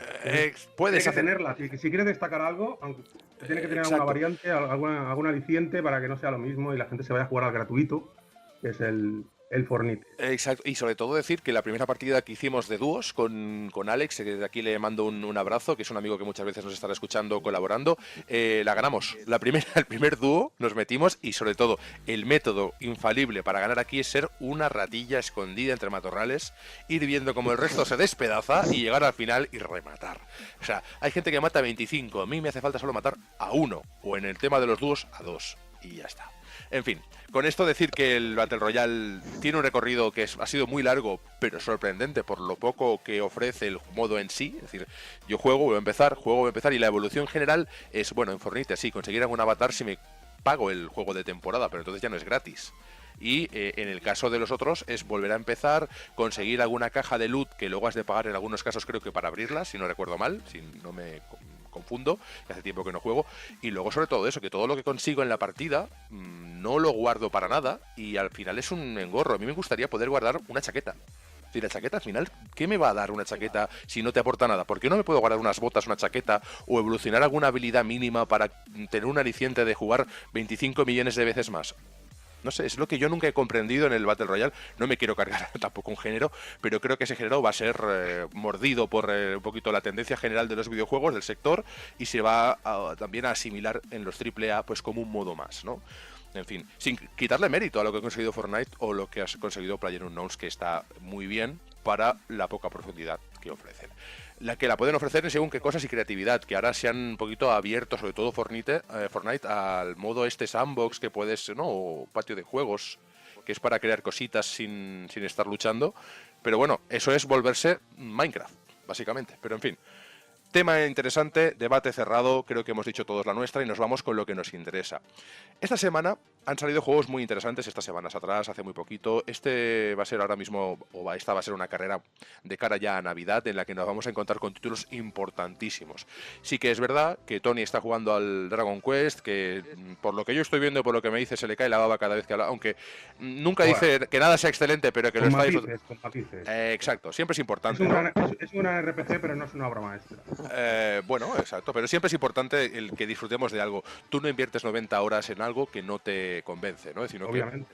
puedes Tiene que hacer... tenerla. Si quieres destacar algo, aunque tiene que tener Exacto. alguna variante, algún aliciente para que no sea lo mismo y la gente se vaya a jugar al gratuito, que es el el Fornite. Exacto, y sobre todo decir que la primera partida que hicimos de dúos con Alex, que desde aquí le mando un abrazo, que es un amigo que muchas veces nos estará escuchando, colaborando, la ganamos. El primer dúo nos metimos y sobre todo el método infalible para ganar aquí es ser una ratilla escondida entre matorrales, ir viendo cómo el resto se despedaza y llegar al final y rematar. O sea, hay gente que mata 25, a mí me hace falta solo matar a 1, o en el tema de los dúos a 2, y ya está. En fin, con esto decir que el Battle Royale tiene un recorrido que ha sido muy largo, pero sorprendente por lo poco que ofrece el modo en sí. Es decir, yo juego, voy a empezar, y la evolución general es, bueno, en Fortnite sí, conseguir algún avatar si me pago el juego de temporada, pero entonces ya no es gratis. Y en el caso de los otros es volver a empezar, conseguir alguna caja de loot que luego has de pagar en algunos casos, creo que para abrirla, si no recuerdo mal, si no me confundo, que hace tiempo que no juego, y luego sobre todo eso, que todo lo que consigo en la partida no lo guardo para nada y al final es un engorro. A mí me gustaría poder guardar una chaqueta. Si la chaqueta al final, ¿qué me va a dar una chaqueta si no te aporta nada? ¿Por qué no me puedo guardar unas botas, una chaqueta o evolucionar alguna habilidad mínima para tener un aliciente de jugar 25 millones de veces más? No sé, es lo que yo nunca he comprendido en el Battle Royale. No me quiero cargar tampoco un género, pero creo que ese género va a ser mordido por un poquito la tendencia general de los videojuegos, del sector, y se va también a asimilar en los AAA pues como un modo más, ¿no? En fin, sin quitarle mérito a lo que ha conseguido Fortnite o lo que ha conseguido PlayerUnknown's, que está muy bien para la poca profundidad que ofrecen. La que la pueden ofrecer en según qué cosas y creatividad, que ahora se han un poquito abierto, sobre todo Fortnite, al modo este sandbox que puedes, ¿no? O patio de juegos, que es para crear cositas sin estar luchando. Pero bueno, eso es volverse Minecraft, básicamente. Pero en fin, tema interesante, debate cerrado, creo que hemos dicho todos la nuestra y nos vamos con lo que nos interesa. Esta semana han salido juegos muy interesantes, estas semanas atrás, hace muy poquito. Este va a ser ahora mismo, esta va a ser una carrera de cara ya a Navidad en la que nos vamos a encontrar con títulos importantísimos. Sí que es verdad que Tony está jugando al Dragon Quest, que por lo que yo estoy viendo y por lo que me dice se le cae la baba cada vez que habla, aunque nunca dice que nada sea excelente, pero que lo está disfrutando. Exacto, siempre es importante. Es un gran RPG, pero no es una obra maestra. Bueno, exacto, pero siempre es importante el que disfrutemos de algo. Tú no inviertes 90 horas en algo que no te convence, ¿no? Sino obviamente.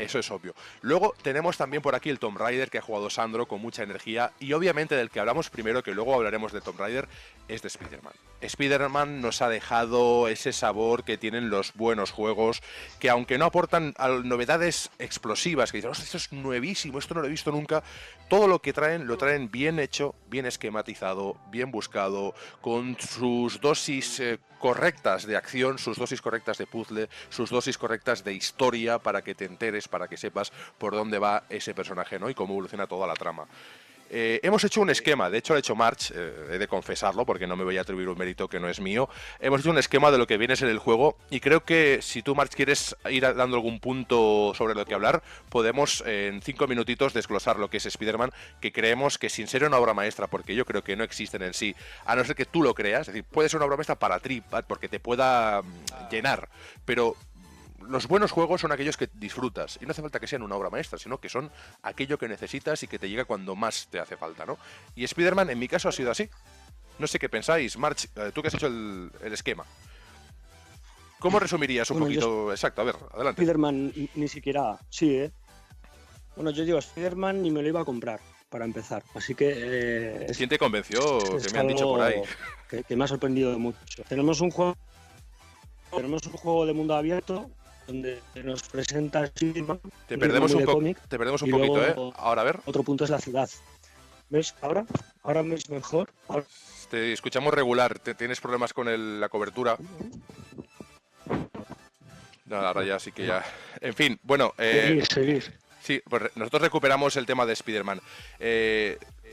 Eso es obvio. Luego tenemos también por aquí el Tomb Raider que ha jugado Sandro con mucha energía y obviamente del que hablamos primero, que luego hablaremos de Tomb Raider, es de Spider-Man. Spider-Man nos ha dejado ese sabor que tienen los buenos juegos, que aunque no aportan novedades explosivas, que dicen, esto es nuevísimo, esto no lo he visto nunca, todo lo que traen, lo traen bien hecho, bien esquematizado, bien buscado, con sus dosis correctas de acción, sus dosis correctas de puzzle, sus dosis correctas de historia para que te enteres, para que sepas por dónde va ese personaje, ¿no? Y cómo evoluciona toda la trama. Hemos hecho un esquema, de hecho lo ha hecho March, he de confesarlo porque no me voy a atribuir un mérito que no es mío. Hemos hecho un esquema de lo que viene a ser el juego y creo que si tú, March, quieres ir dando algún punto sobre lo que hablar, podemos en 5 minutitos desglosar lo que es Spider-Man, que creemos que sin ser una obra maestra, porque yo creo que no existen en sí, a no ser que tú lo creas, es decir, puede ser una obra maestra para ti, porque te pueda llenar, pero los buenos juegos son aquellos que disfrutas y no hace falta que sean una obra maestra, sino que son aquello que necesitas y que te llega cuando más te hace falta, ¿no? Y Spider-Man en mi caso ha sido así. No sé qué pensáis, March, tú que has hecho el esquema. ¿Cómo resumirías un poquito? Exacto, a ver, adelante. Spider-Man ni siquiera, sí, ¿eh? Bueno, yo digo, Spider-Man ni me lo iba a comprar, para empezar, así que... ¿Quién te convenció? ¿Qué me han dicho por ahí? Que me ha sorprendido mucho. Tenemos un juego de mundo abierto donde nos presenta Spider-Man. Te perdemos un poquito, ¿eh? Ahora, a ver. Otro punto es la ciudad. ¿Ves? Ahora me es mejor. Ahora... Te escuchamos regular. ¿Tienes problemas con la cobertura? No, ahora ya sí que ya... En fin, bueno... Seguir. Sí, pues nosotros recuperamos el tema de Spider-Man.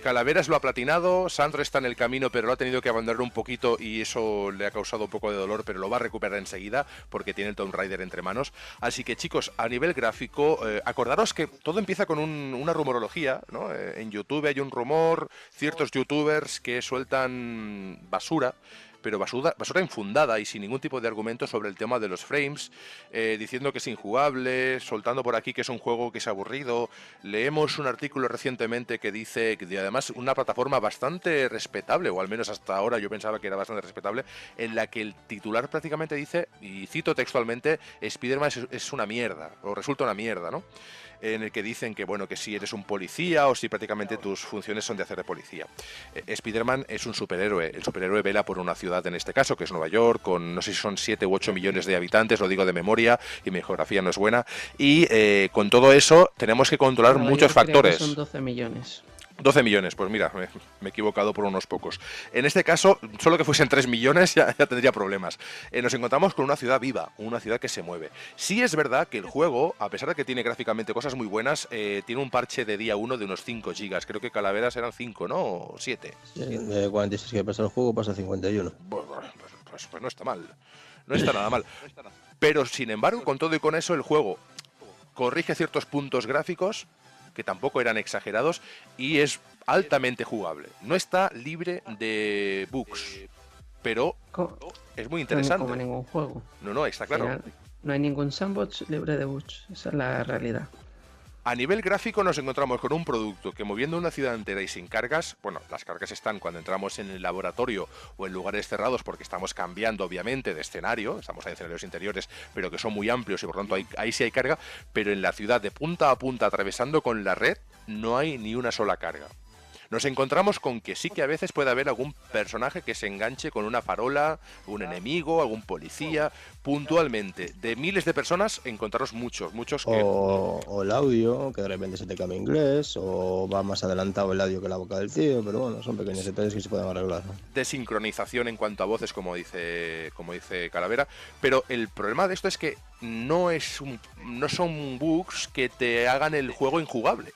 Calaveras lo ha platinado, Sandro está en el camino pero lo ha tenido que abandonar un poquito y eso le ha causado un poco de dolor, pero lo va a recuperar enseguida porque tiene el Tomb Raider entre manos. Así que chicos, a nivel gráfico, acordaros que todo empieza con una rumorología, ¿no? En YouTube hay un rumor, ciertos youtubers que sueltan basura, pero basura infundada y sin ningún tipo de argumento sobre el tema de los frames, diciendo que es injugable, soltando por aquí que es un juego que es aburrido. Leemos un artículo recientemente que dice que además una plataforma bastante respetable, o al menos hasta ahora yo pensaba que era bastante respetable, en la que el titular prácticamente dice, y cito textualmente, Spider-Man es una mierda, o resulta una mierda, ¿no? En el que dicen que, bueno, que si eres un policía o si prácticamente tus funciones son de hacer de policía. Spider-Man es un superhéroe. El superhéroe vela por una ciudad, en este caso, que es Nueva York, con no sé si son 7 u 8 millones de habitantes, lo digo de memoria, y mi geografía no es buena. Y con todo eso tenemos que controlar Nueva muchos York creo que factores. son 12 millones. 12 millones, pues mira, me he equivocado por unos pocos. En este caso, solo que fuesen 3 millones ya tendría problemas. Nos encontramos con una ciudad viva, una ciudad que se mueve. Sí es verdad que el juego, a pesar de que tiene gráficamente cosas muy buenas, tiene un parche de día 1 de unos 5 gigas. Creo que Calaveras eran 5, ¿no? O 7. Sí, de 46 que pasa el juego pasa a 51. Bueno, pues no está mal. No está nada mal. Pero, sin embargo, con todo y con eso, el juego corrige ciertos puntos gráficos que tampoco eran exagerados y es altamente jugable. No está libre de bugs, pero es muy interesante. Como ningún juego. No, está claro. Al final, no hay ningún sandbox libre de bugs, esa es la realidad. A nivel gráfico nos encontramos con un producto que, moviendo una ciudad entera y sin cargas, bueno, las cargas están cuando entramos en el laboratorio o en lugares cerrados porque estamos cambiando obviamente de escenario, estamos en escenarios interiores pero que son muy amplios y por tanto ahí sí hay carga, pero en la ciudad de punta a punta atravesando con la red no hay ni una sola carga. Nos encontramos con que sí que a veces puede haber algún personaje que se enganche con una farola, un enemigo, algún policía, puntualmente. De miles de personas encontraros muchos que... O el audio, que de repente se te cambia inglés, o va más adelantado el audio que la boca del tío, pero bueno, son pequeños detalles que se pueden arreglar, ¿no? De sincronización en cuanto a voces, como dice Calavera, pero el problema de esto es que no son bugs que te hagan el juego injugable,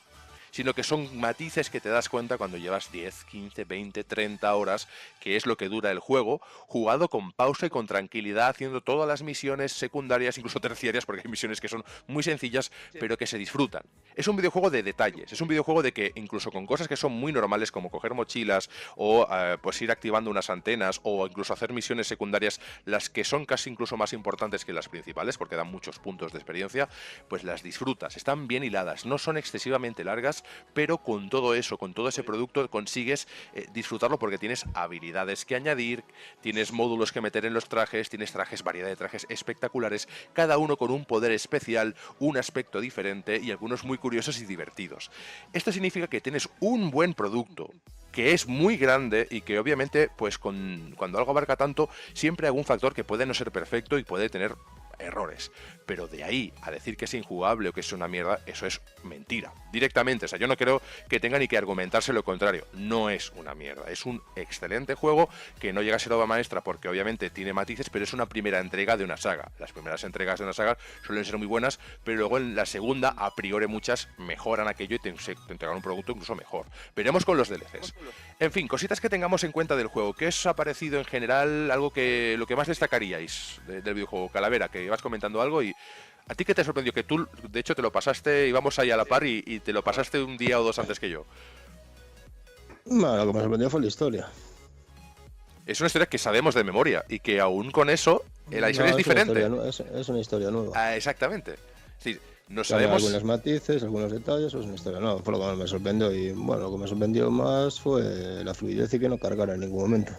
sino que son matices que te das cuenta cuando llevas 10, 15, 20, 30 horas, que es lo que dura el juego, jugado con pausa y con tranquilidad, haciendo todas las misiones secundarias, incluso terciarias, porque hay misiones que son muy sencillas, pero que se disfrutan. Es un videojuego de detalles, es un videojuego de que incluso con cosas que son muy normales, como coger mochilas, o pues ir activando unas antenas, o incluso hacer misiones secundarias, las que son casi incluso más importantes que las principales, porque dan muchos puntos de experiencia, pues las disfrutas, están bien hiladas, no son excesivamente largas, pero con todo eso, con todo ese producto consigues disfrutarlo porque tienes habilidades que añadir, tienes módulos que meter en los trajes, tienes trajes, variedad de trajes espectaculares, cada uno con un poder especial, un aspecto diferente y algunos muy curiosos y divertidos. Esto significa que tienes un buen producto, que es muy grande y que obviamente, pues cuando algo abarca tanto, siempre hay algún factor que puede no ser perfecto y puede tener errores, pero de ahí a decir que es injugable o que es una mierda, eso es mentira, directamente. O sea, yo no creo que tenga ni que argumentarse lo contrario, no es una mierda, es un excelente juego que no llega a ser obra maestra porque obviamente tiene matices, pero es una primera entrega de una saga. Las primeras entregas de una saga suelen ser muy buenas, pero luego en la segunda, a priori muchas mejoran aquello y te entregan un producto incluso mejor. Veremos con los DLCs. En fin, cositas que tengamos en cuenta del juego. ¿Qué os ha parecido en general lo que más destacaríais del videojuego? Calavera, que ibas comentando algo y ¿a ti qué te sorprendió? Que tú, de hecho, te lo pasaste, íbamos ahí a la par y te lo pasaste un día o dos antes que yo. Bueno, lo que me sorprendió fue la historia. Es una historia que sabemos de memoria y que aún con eso la historia es diferente. Es una historia nueva. Exactamente. Sí, no Tiene sabemos... algunos matices, algunos detalles, es una historia nueva. Fue lo que más me sorprendió y bueno, lo que me sorprendió más fue la fluidez y que no cargara en ningún momento.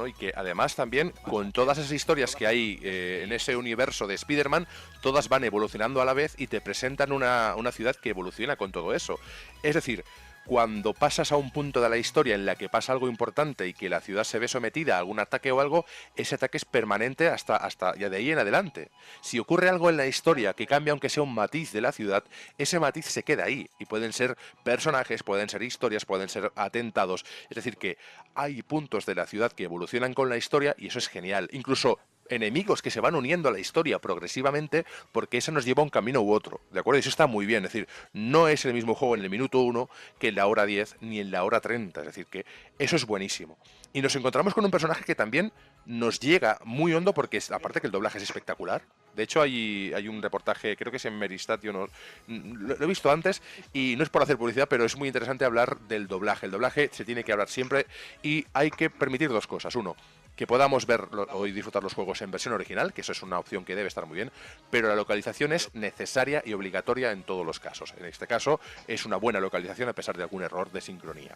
Y que además también con todas esas historias que hay en ese universo de Spider-Man, todas van evolucionando a la vez y te presentan una ciudad que evoluciona con todo eso. Es decir, cuando pasas a un punto de la historia en la que pasa algo importante y que la ciudad se ve sometida a algún ataque o algo, ese ataque es permanente hasta ya de ahí en adelante. Si ocurre algo en la historia que cambia aunque sea un matiz de la ciudad, ese matiz se queda ahí. Y pueden ser personajes, pueden ser historias, pueden ser atentados. Es decir, que hay puntos de la ciudad que evolucionan con la historia y eso es genial. Incluso enemigos que se van uniendo a la historia progresivamente porque eso nos lleva a un camino u otro, ¿de acuerdo? Y eso está muy bien, es decir, no es el mismo juego en el minuto 1 que en la hora 10 ni en la hora 30, es decir, que eso es buenísimo. Y nos encontramos con un personaje que también nos llega muy hondo porque aparte que el doblaje es espectacular. De hecho hay un reportaje, creo que es en Meristatio, lo he visto antes y no es por hacer publicidad, pero es muy interesante hablar del doblaje. El doblaje se tiene que hablar siempre y hay que permitir dos cosas. Uno, que podamos ver y disfrutar los juegos en versión original, que eso es una opción que debe estar muy bien, pero la localización es necesaria y obligatoria en todos los casos. En este caso es una buena localización a pesar de algún error de sincronía.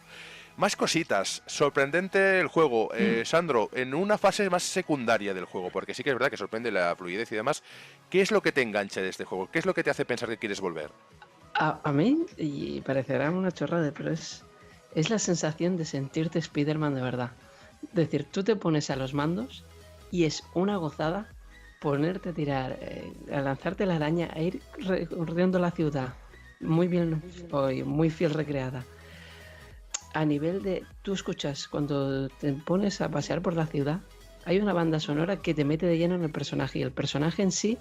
Más cositas, sorprendente el juego, Sandro, en una fase más secundaria del juego, porque sí que es verdad que sorprende la fluidez y demás. ¿Qué es lo que te engancha de este juego? ¿Qué es lo que te hace pensar que quieres volver? A mí, y parecerá una chorrada, pero es la sensación de sentirte Spider-Man de verdad. Es decir, tú te pones a los mandos y es una gozada ponerte a tirar, a lanzarte la araña, a ir recorriendo la ciudad. Muy bien, muy fiel recreada. A nivel de, tú escuchas, cuando te pones a pasear por la ciudad, hay una banda sonora que te mete de lleno en el personaje y el personaje en sí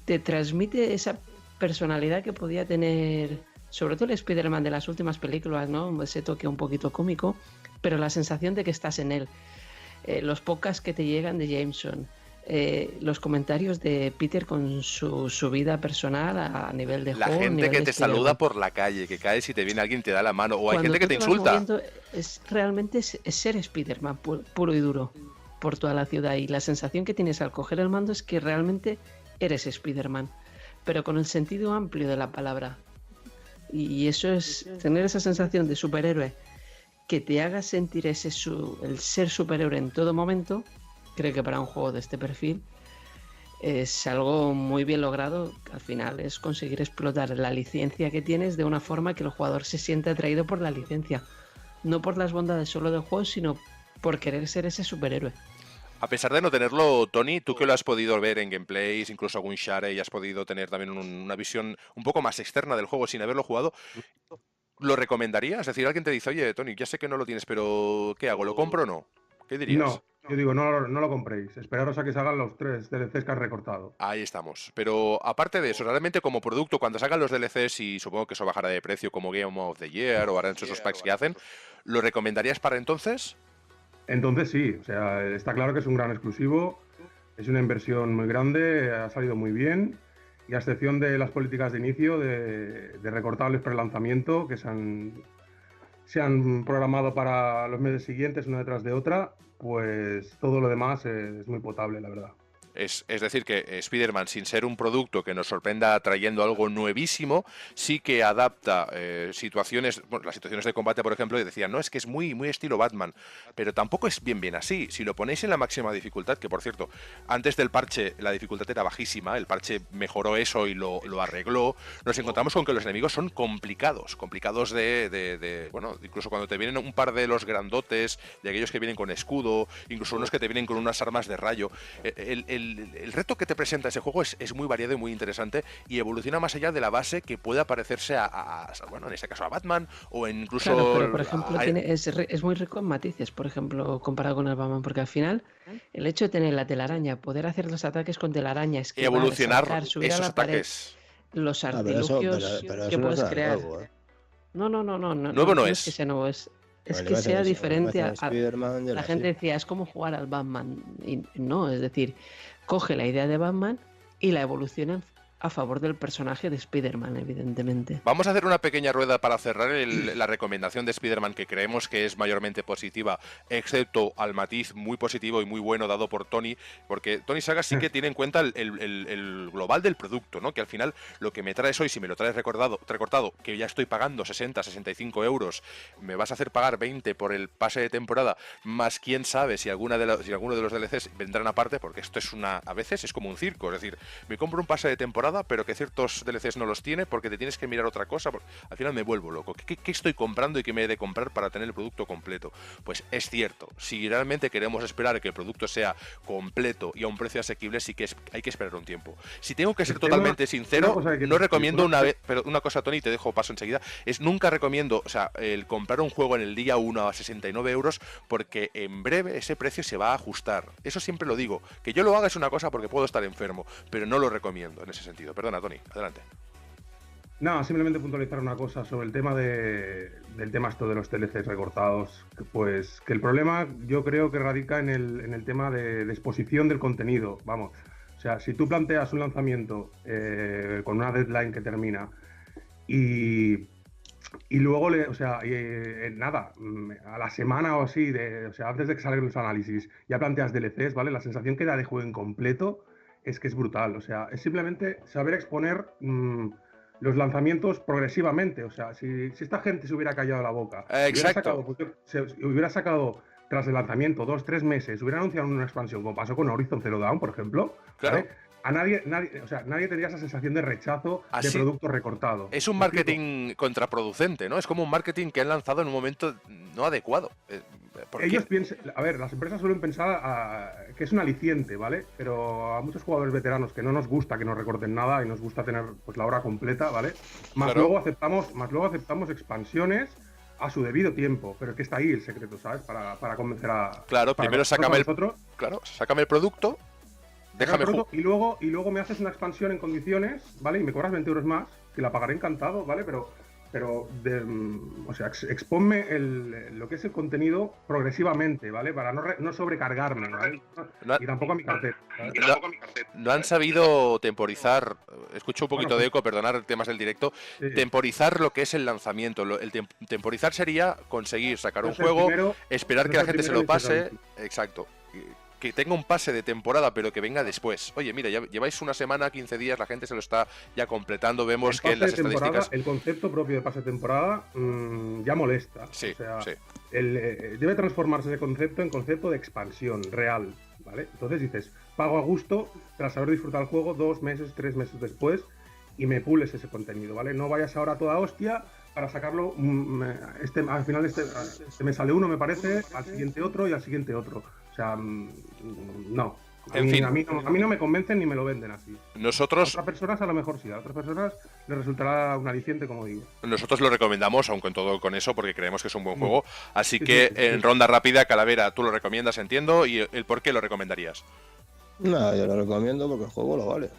te transmite esa personalidad que podía tener, sobre todo el Spider-Man de las últimas películas, ¿no? Ese toque un poquito cómico, pero la sensación de que estás en él. Los podcasts que te llegan de Jameson, los comentarios de Peter con su vida personal a nivel de juego. La gente que te saluda por la calle, que caes y te viene alguien y te da la mano, o hay gente que te insulta. Realmente es ser Spider-Man puro y duro por toda la ciudad, y la sensación que tienes al coger el mando es que realmente eres Spider-Man, pero con el sentido amplio de la palabra. Y eso es tener esa sensación de superhéroe que te haga sentir el ser superhéroe en todo momento. Creo que para un juego de este perfil es algo muy bien logrado. Al final es conseguir explotar la licencia que tienes de una forma que el jugador se siente atraído por la licencia, no por las bondades solo del juego, sino por querer ser ese superhéroe. A pesar de no tenerlo, Tony, tú que lo has podido ver en gameplays, incluso algún share, y has podido tener también una visión un poco más externa del juego sin haberlo jugado, ¿lo recomendarías? Es decir, alguien te dice, oye, Tony, ya sé que no lo tienes, pero ¿qué hago? ¿Lo compro o no? ¿Qué dirías? No, yo digo, no lo compréis. Esperaros a que salgan los 3 DLCs que has recortado. Ahí estamos. Pero aparte de eso, realmente como producto, cuando salgan los DLCs, y supongo que eso bajará de precio como Game of the Year o harán esos packs que hacen, ¿lo recomendarías para entonces? Entonces sí, o sea, está claro que es un gran exclusivo, es una inversión muy grande, ha salido muy bien, y a excepción de las políticas de inicio, de recortables pre-lanzamiento, que se han programado para los meses siguientes, una detrás de otra, pues todo lo demás es muy potable, la verdad. Es decir, que Spider-Man, sin ser un producto que nos sorprenda trayendo algo nuevísimo, sí que adapta situaciones, bueno, las situaciones de combate, por ejemplo, y decían, no, es que es muy, muy estilo Batman, pero tampoco es bien así. Si lo ponéis en la máxima dificultad, que por cierto, antes del parche la dificultad era bajísima, el parche mejoró eso y lo arregló, nos encontramos con que los enemigos son complicados bueno, incluso cuando te vienen un par de los grandotes, de aquellos que vienen con escudo, incluso unos que te vienen con unas armas de rayo, el reto que te presenta ese juego es muy variado y muy interesante, y evoluciona más allá de la base que puede parecerse bueno, en este caso a Batman, o incluso... Claro, pero por ejemplo es muy rico en matices, por ejemplo, comparado con el Batman, porque al final el hecho de tener la telaraña, poder hacer los ataques con telaraña, y evolucionar saltar, subir esos a la ataques. Pared, los artilugios pero que eso puedes no es crear. nuevo, ¿eh? No Nuevo es que sea nuevo, es que sea diferente la gente decía, es como jugar al Batman, y no, es decir, coge la idea de Batman y la evoluciona a favor del personaje de Spider-Man, evidentemente. Vamos a hacer una pequeña rueda para cerrar la recomendación de Spider-Man, que creemos que es mayormente positiva, excepto al matiz muy positivo y muy bueno dado por Tony, porque Tony Saga sí que tiene en cuenta el global del producto, ¿no? Que al final lo que me traes hoy, si me lo traes recortado, que ya estoy pagando 60, 65 euros, me vas a hacer pagar 20 por el pase de temporada, más quién sabe si alguno de los DLCs vendrán aparte, porque esto a veces es como un circo, es decir, me compro un pase de temporada, pero que ciertos DLCs no los tiene porque te tienes que mirar otra cosa. Al final me vuelvo loco. ¿Qué estoy comprando y qué me he de comprar para tener el producto completo? Pues es cierto, si realmente queremos esperar que el producto sea completo y a un precio asequible, sí que hay que esperar un tiempo. Si tengo que ser totalmente sincero, no recomiendo pero una cosa, Tony, te dejo paso enseguida, nunca recomiendo, el comprar un juego en el día 1 a 69 euros, porque en breve ese precio se va a ajustar. Eso siempre lo digo. Que yo lo haga es una cosa porque puedo estar enfermo, pero no lo recomiendo en ese sentido. Perdona, Tony, adelante. No, simplemente puntualizar una cosa sobre el tema del tema esto de los DLCs recortados. Pues que el problema yo creo que radica en el tema de exposición del contenido. Vamos, o sea, si tú planteas un lanzamiento con una deadline que termina y Y luego, nada, a la semana o así, antes de que salgan los análisis, ya planteas DLCs, ¿vale? La sensación que da de juego incompleto es que es brutal. O sea, es simplemente saber exponer los lanzamientos progresivamente. O sea, si esta gente se hubiera callado la boca, Exacto. hubiera sacado tras el lanzamiento 2-3 meses, hubiera anunciado una expansión, como pasó con Horizon Zero Dawn, por ejemplo, Claro. ¿vale? A nadie tendría esa sensación de rechazo de producto recortado. Es un marketing contraproducente, ¿no? Es como un marketing que han lanzado en un momento no adecuado. Ellos piensan, a ver, las empresas suelen pensar que es un aliciente, ¿vale? Pero a muchos jugadores veteranos que no nos gusta que nos recorten nada y nos gusta tener pues la hora completa, ¿vale? Más luego aceptamos expansiones a su debido tiempo, pero es que está ahí el secreto, ¿sabes? Para convencer a... Claro, primero sácame el producto. Déjame jugar. Y luego me haces una expansión en condiciones, ¿vale? Y me cobras 20 euros más, que la pagaré encantado, ¿vale? Exponme lo que es el contenido progresivamente, ¿vale? Para no sobrecargarme, ¿vale? Y tampoco a mi cartera. No han sabido temporizar, escucho un poquito de eco, perdonar temas del directo, sí. Temporizar lo que es el lanzamiento. Temporizar sería conseguir sacar un juego, esperar que la gente se lo pase, exacto. Que tenga un pase de temporada, pero que venga después. Oye, mira, ya lleváis una semana, 15 días, la gente se lo está ya completando, vemos que en las estadísticas... El concepto propio de pase de temporada ya molesta. Sí, o sea, sí. Debe transformarse ese concepto en concepto de expansión real, ¿vale? Entonces dices, pago a gusto tras haber disfrutado el juego 2 meses, 3 meses después y me pules ese contenido, ¿vale? No vayas ahora a toda hostia para sacarlo, al final este me sale uno, me parece, al siguiente otro y al siguiente otro. O sea, no. A mí no me convencen ni me lo venden así. Nosotros... A otras personas a lo mejor sí, a otras personas les resultará un aliciente, como digo. Nosotros lo recomendamos, aun con todo con eso, porque creemos que es un buen juego. Así que en ronda rápida, Calavera, tú lo recomiendas, entiendo, y el por qué lo recomendarías. No, yo lo recomiendo porque el juego lo vale.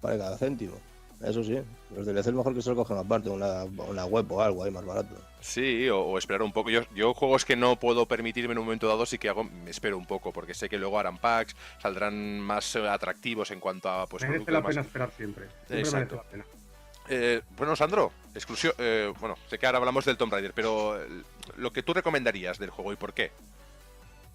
Vale cada céntimo. Eso sí, los DLC es mejor que se lo cogen aparte, una web o algo ahí más barato. Sí, o esperar un poco. Yo juegos que no puedo permitirme en un momento dado, sí que me espero un poco, porque sé que luego harán packs, saldrán más atractivos en cuanto a... Pues, merece la pena esperar siempre. Exacto. Bueno, Sandro, bueno, sé que ahora hablamos del Tomb Raider, pero lo que tú recomendarías del juego y por qué.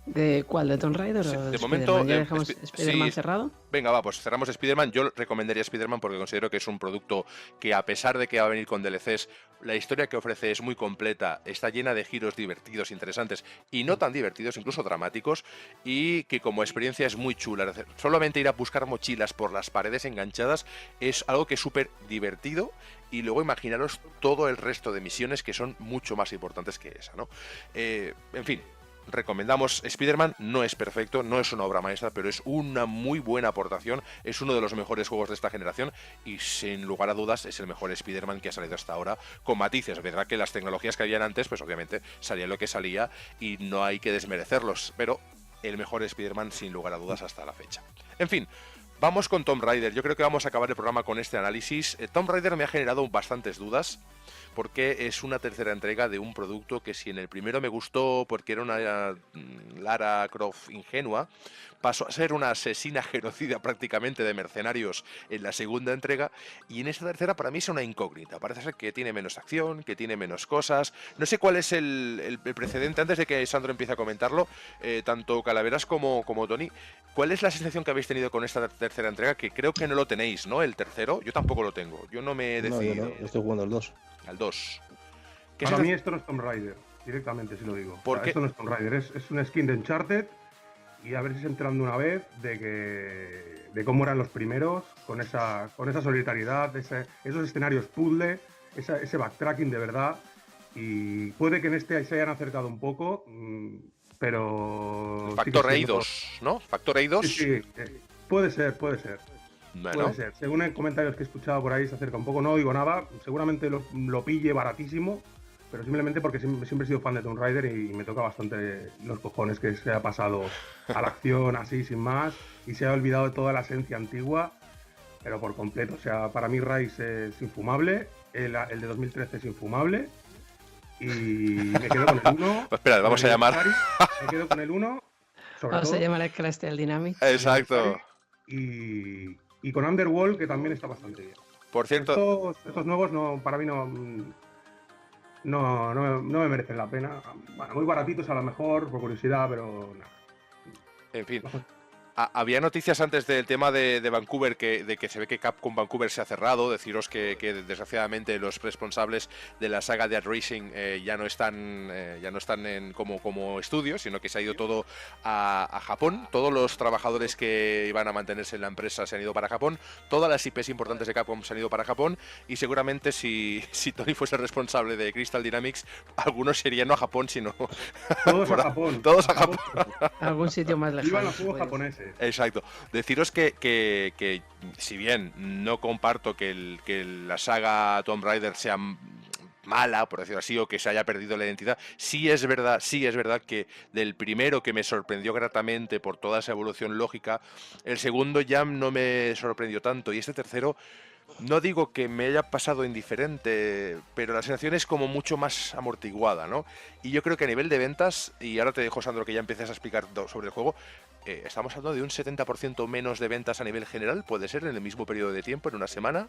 ¿De cuál? ¿De Tomb Raider? Sí, o de momento. ¿Ya dejamos Spider-Man cerrado? Venga, va, pues cerramos Spider-Man. Yo recomendaría Spider-Man porque considero que es un producto que, a pesar de que va a venir con DLCs, la historia que ofrece es muy completa, está llena de giros divertidos, interesantes y no tan divertidos, incluso dramáticos, y que como experiencia es muy chula. Solamente ir a buscar mochilas por las paredes enganchadas es algo que es súper divertido. Y luego imaginaros todo el resto de misiones que son mucho más importantes que esa, ¿no? En fin. Recomendamos Spider-Man, no es perfecto, no es una obra maestra, pero es una muy buena aportación, es uno de los mejores juegos de esta generación y sin lugar a dudas es el mejor Spider-Man que ha salido hasta ahora, con matices. Verdad que las tecnologías que habían antes, pues obviamente salía lo que salía y no hay que desmerecerlos, pero el mejor Spider-Man sin lugar a dudas hasta la fecha. En fin, vamos con Tomb Raider. Yo creo que vamos a acabar el programa con este análisis. Tomb Raider me ha generado bastantes dudas, porque es una tercera entrega de un producto que, si en el primero me gustó porque era una Lara Croft ingenua, pasó a ser una asesina genocida prácticamente de mercenarios en la segunda entrega, y en esta tercera para mí es una incógnita. Parece ser que tiene menos acción, que tiene menos cosas. No sé cuál es el precedente. Antes de que Sandro empiece a comentarlo, tanto Calaveras como Tony, ¿cuál es la sensación que habéis tenido con esta tercera entrega? Que creo que no lo tenéis, ¿no? El tercero, yo tampoco lo tengo. Yo no me he decidido. No, yo estoy jugando al 2. Al 2. Para mí esto no es Tomb Raider, directamente, si lo digo. Esto no es Tomb Raider, es un skin de Uncharted, y a ver si se enteran de una vez de cómo eran los primeros, con esa solitariedad, esos escenarios puzzle, ese backtracking de verdad. Y puede que en este se hayan acercado un poco, pero... Factor Eidos, ¿no? Factor Eidos. Sí, puede ser. Bueno. Puede ser. Según en comentarios que he escuchado por ahí, se acerca un poco. No digo nada, seguramente lo pille baratísimo, pero simplemente porque siempre he sido fan de Tomb Raider y me toca bastante los cojones que se ha pasado a la acción así, sin más, y se ha olvidado de toda la esencia antigua, pero por completo. O sea, para mí Rise es infumable, el de 2013 es infumable, y me quedo con el 1. Pues espera, vamos a llamar. Me quedo con el 1. Vamos a llamar a Crystal Dynamics. Exacto. Y con Underworld, que también está bastante bien. Por cierto, Estos nuevos para mí no me merecen la pena. Bueno, muy baratitos a lo mejor, por curiosidad, pero nada. En fin. Había noticias antes del tema de Vancouver de que se ve que Capcom Vancouver se ha cerrado. Deciros que desgraciadamente los responsables de la saga Dead Racing ya no están como estudio, sino que se ha ido todo a Japón. Todos los trabajadores que iban a mantenerse en la empresa se han ido para Japón. Todas las IPs importantes de Capcom se han ido para Japón. Y seguramente si Tony fuese responsable de Crystal Dynamics, algunos serían no a Japón, sino todos a Japón. Todos a Japón. Algún sitio más lejano. Iban los juegos japoneses. Exacto. Deciros que si bien no comparto que la saga Tomb Raider sea mala, por decirlo así, o que se haya perdido la identidad, sí es verdad que del primero, que me sorprendió gratamente por toda esa evolución lógica, el segundo ya no me sorprendió tanto, y este tercero no digo que me haya pasado indiferente, pero la sensación es como mucho más amortiguada, ¿no? Y yo creo que a nivel de ventas, y ahora te dejo, Sandro, que ya empieces a explicar sobre el juego, estamos hablando de un 70% menos de ventas a nivel general, puede ser, en el mismo periodo de tiempo, en una semana.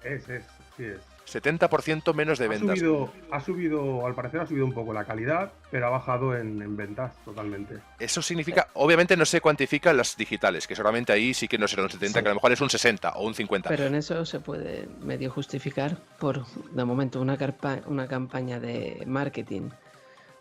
Sí es. 70% menos de ventas. Al parecer ha subido un poco la calidad, pero ha bajado en ventas totalmente. Eso significa, obviamente no se cuantifican las digitales, que seguramente ahí sí que no será un 70, sí, que a lo mejor es un 60 o un 50. Pero en eso se puede medio justificar por, de momento, una campaña de marketing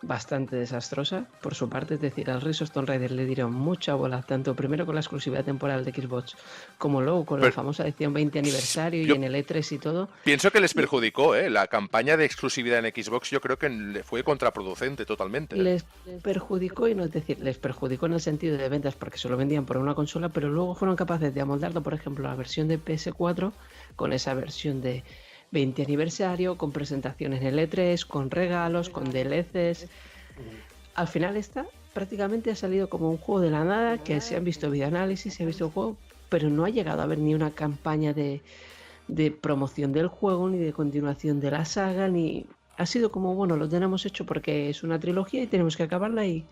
bastante desastrosa por su parte. Es decir, al Rise of Tomb Raider le dieron mucha bola, tanto primero con la exclusividad temporal de Xbox como luego con la famosa edición 20 aniversario y en el E3 y todo. Pienso que les perjudicó, la campaña de exclusividad en Xbox. Yo creo que le fue contraproducente totalmente. Les perjudicó, y no es decir, les perjudicó en el sentido de ventas porque se lo vendían por una consola, pero luego fueron capaces de amoldarlo, por ejemplo, la versión de PS4 con esa versión de 20 aniversario, con presentaciones en el E3, con regalos, con DLCs. Al final prácticamente ha salido como un juego de la nada, que se han visto videoanálisis, se ha visto el juego, pero no ha llegado a haber ni una campaña de promoción del juego, ni de continuación de la saga, ni... Ha sido como, bueno, lo tenemos hecho porque es una trilogía y tenemos que acabarla y...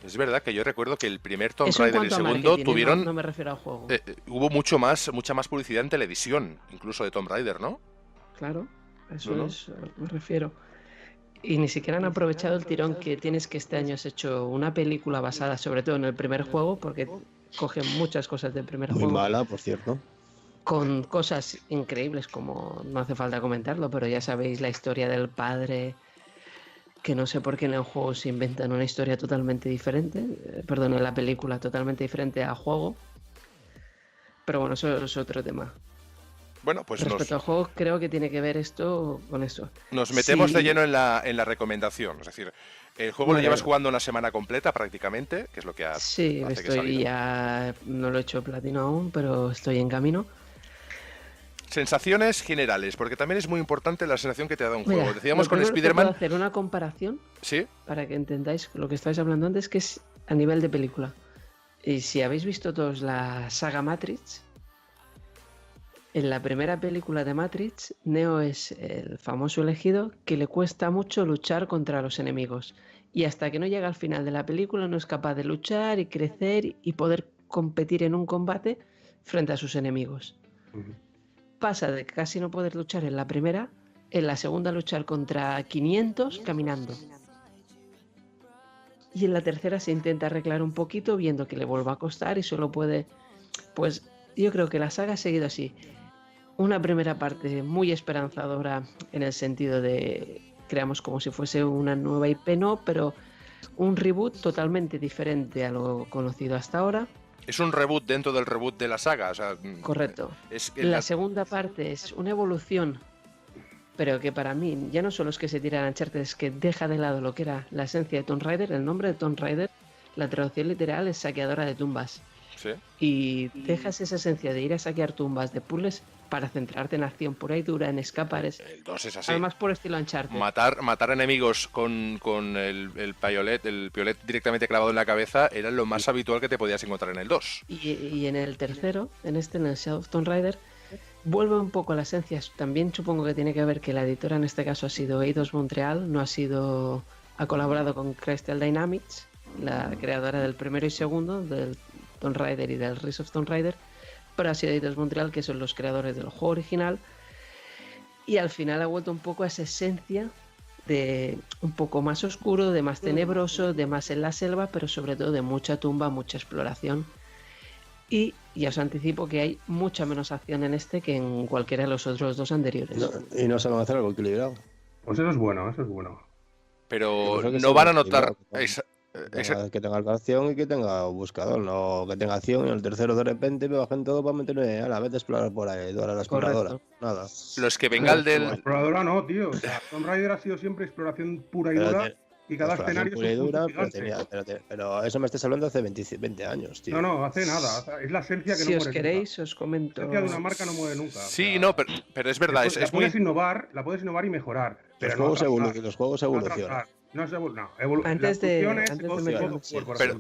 Es verdad que yo recuerdo que el primer Tomb Raider y el segundo tuvieron... No me refiero al juego. Hubo mucha más publicidad en televisión, incluso de Tomb Raider, ¿no? Claro, eso es, me refiero. Y ni siquiera han aprovechado el tirón que tienes, que este año has hecho una película basada sobre todo en el primer juego, porque cogen muchas cosas del primer juego. Muy mala, por cierto. Con cosas increíbles, como no hace falta comentarlo, pero ya sabéis la historia del padre, que no sé por qué en el juego se inventan una historia totalmente diferente, perdón, en la película totalmente diferente al juego. Pero bueno, eso es otro tema. Bueno, pues respecto al juego, creo que tiene que ver esto con eso. Nos metemos de lleno en la recomendación. Es decir, el juego lo llevas jugando una semana completa prácticamente, que es lo que hace. Sí, ya no lo he hecho platino aún, pero estoy en camino. Sensaciones generales, porque también es muy importante la sensación que te da un juego. Decíamos con Spider-Man. ¿Puedo hacer una comparación? Sí. Para que entendáis lo que estáis hablando antes, que es a nivel de película. Y si habéis visto todos la saga Matrix, en la primera película de Matrix, Neo es el famoso elegido que le cuesta mucho luchar contra los enemigos. Y hasta que no llega al final de la película no es capaz de luchar y crecer y poder competir en un combate frente a sus enemigos. Pasa de casi no poder luchar en la primera, en la segunda luchar contra 500 caminando. Y en la tercera se intenta arreglar un poquito, viendo que le vuelva a costar y solo puede... Pues yo creo que la saga ha seguido así. Una primera parte muy esperanzadora en el sentido de creamos como si fuese una nueva IP, no, pero un reboot totalmente diferente a lo conocido hasta ahora. Es un reboot dentro del reboot de la saga, o sea, correcto. La segunda parte es una evolución, pero que para mí ya no solo es que se tira a Uncharted, es que deja de lado lo que era la esencia de Tomb Raider. El nombre de Tomb Raider, la traducción literal es saqueadora de tumbas. ¿Sí? Y dejas esa esencia de ir a saquear tumbas, de puzzles, para centrarte en acción pura y dura, en escapar. El 2 es así. Además por estilo Uncharted. Matar enemigos con el piolet directamente clavado en la cabeza era lo más habitual que te podías encontrar en el 2. Y en el tercero, en el Shadow of Tomb Raider, vuelve un poco a la esencia. También supongo que tiene que ver que la editora en este caso ha sido Eidos Montreal, ha colaborado con Crystal Dynamics, la creadora del primero y segundo, del Tomb Raider y del Rise of Tomb Raider, pero ha sido Eidos Montreal, que son los creadores del juego original, y al final ha vuelto un poco a esa esencia de un poco más oscuro, de más tenebroso, de más en la selva, pero sobre todo de mucha tumba, mucha exploración. Y ya os anticipo que hay mucha menos acción en este que en cualquiera de los otros dos anteriores. Y no se van a hacer algo equilibrado. Pues eso es bueno, eso es bueno. Pero Yo creo que no sí, van a notar... Que tenga acción y que tenga buscador, no que tenga acción y en el tercero de repente me bajen todo para meterme a la vez de explorar por ahí, toda la exploradora. Correcto. Nada. Los que vengan La del... exploradora no, tío. O sea, Tomb Raider ha sido siempre exploración pura y dura y cada escenario es un punto gigante. Pero eso me estás hablando hace 20 años, tío. No, hace nada. Es la esencia que Si no os muere queréis, nunca. os comento. La esencia de una marca no muere nunca. Sí, no, pero es verdad, la es muy... puedes innovar y mejorar. Pero Los juegos evolucionan. No es Antes de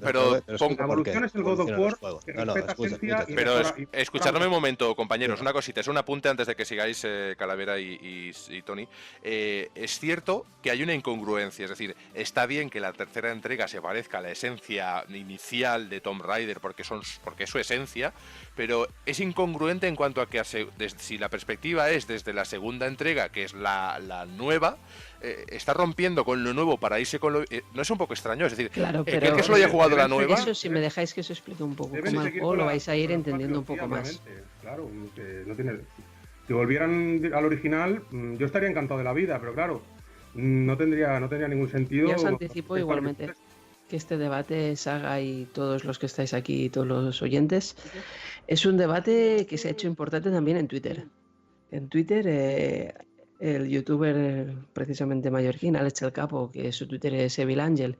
Pero la evolución es el God of War que respeta esencia y pero mejora, escuchadme un momento, compañeros, una cosita, es un apunte antes de que sigáis Calavera y Tony. Es cierto que hay una incongruencia, es decir, está bien que la tercera entrega se parezca a la esencia inicial de Tomb Raider porque es su esencia, pero es incongruente en cuanto a que si la perspectiva es desde la segunda entrega, que es la nueva, está rompiendo con lo nuevo para irse con lo... ¿No es un poco extraño? Es decir, claro, pero el que solo haya jugado la nueva... Eso, si me dejáis que os explique un poco cómo el juego, lo vais a ir entendiendo un poco más. Claro, que no tiene... Si volvieran al original, yo estaría encantado de la vida, pero claro, no tendría ningún sentido... Ya os anticipo igualmente que este debate, Saga y todos los que estáis aquí y todos los oyentes, es un debate que se ha hecho importante también en Twitter. En Twitter... el youtuber precisamente mallorquín, Alex el Capo, que su Twitter es Evil Angel,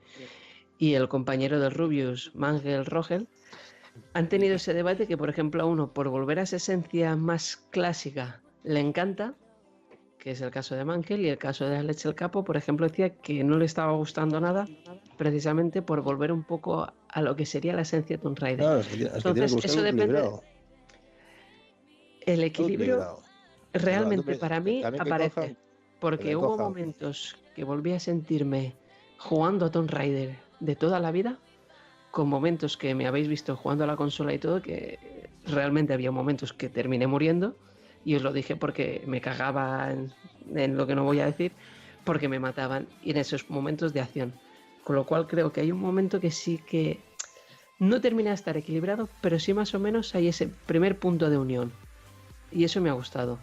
y el compañero del Rubius, Mangel Rogel, han tenido ese debate que, por ejemplo, a uno, por volver a esa esencia más clásica, le encanta, que es el caso de Mangel, y el caso de Alex el Capo, por ejemplo, decía que no le estaba gustando nada, precisamente por volver un poco a lo que sería la esencia de Tomb Raider. Claro, Entonces, eso depende... El equilibrio... Realmente para mí aparece, porque hubo momentos que volví a sentirme jugando a Tomb Raider de toda la vida, con momentos que me habéis visto jugando a la consola y todo, que realmente había momentos que terminé muriendo, y os lo dije porque me cagaba en lo que no voy a decir, porque me mataban, y en esos momentos de acción. Con lo cual creo que hay un momento que sí que no termina de estar equilibrado, pero sí más o menos hay ese primer punto de unión. Y eso me ha gustado.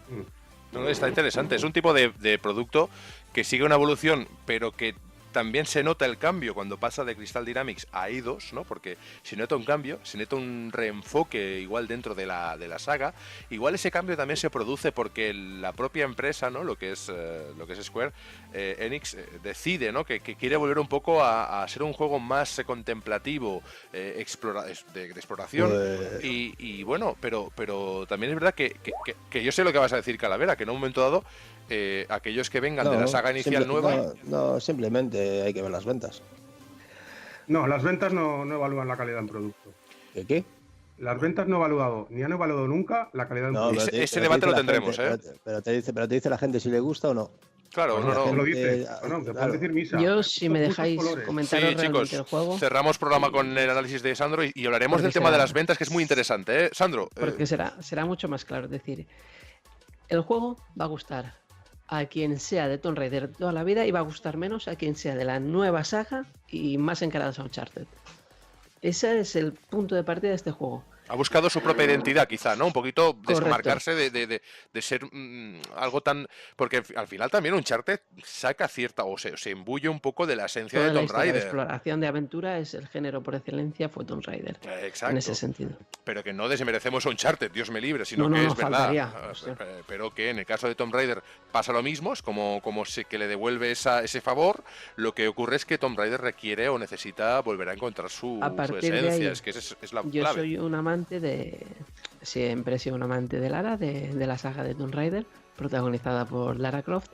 No, está interesante. Es un tipo de producto que sigue una evolución, pero que también se nota el cambio cuando pasa de Crystal Dynamics a Eidos, ¿no? Porque se nota un cambio, se nota un reenfoque igual dentro de la saga. Igual ese cambio también se produce porque la propia empresa, ¿no? Lo que es Square Enix decide, ¿no? Que quiere volver un poco a ser un juego más contemplativo, de exploración. Y bueno, pero también es verdad que yo sé lo que vas a decir, Calavera, que en un momento dado aquellos que vengan de la saga inicial nueva... No, simplemente hay que ver las ventas. No, las ventas no evalúan la calidad en producto. ¿Qué? Las ventas no han evaluado nunca la calidad en producto. Ese debate lo tendremos, gente, pero te dice la gente si le gusta o no. Claro, no lo dices. Te puedes decir misa. Yo, si me dejáis comentaros chicos, el juego... cerramos programa con el análisis de Sandro y hablaremos del tema de las ventas, que es muy interesante, ¿eh? Sandro. Porque será mucho más claro. Es decir, el juego va a gustar a quien sea de Tomb Raider toda la vida y va a gustar menos a quien sea de la nueva saga y más encarados a Uncharted. Ese es el punto de partida de este juego. Ha buscado su propia identidad, quizá, ¿no? Un poquito desmarcarse de ser algo tan... Porque al final también Uncharted saca cierta... o se embulle un poco de la esencia de Tomb Raider. La exploración de aventura es el género por excelencia, fue Tomb Raider. Exacto. En ese sentido. Pero que no desmerecemos Uncharted, Dios me libre, sino que es verdad. Pero que en el caso de Tomb Raider pasa lo mismo, es como que le devuelve ese favor. Lo que ocurre es que Tomb Raider requiere o necesita volver a encontrar su esencia. Ahí, es que es la clave. Yo soy un amante siempre he sido un amante de Lara, de la saga de Tomb Raider, protagonizada por Lara Croft.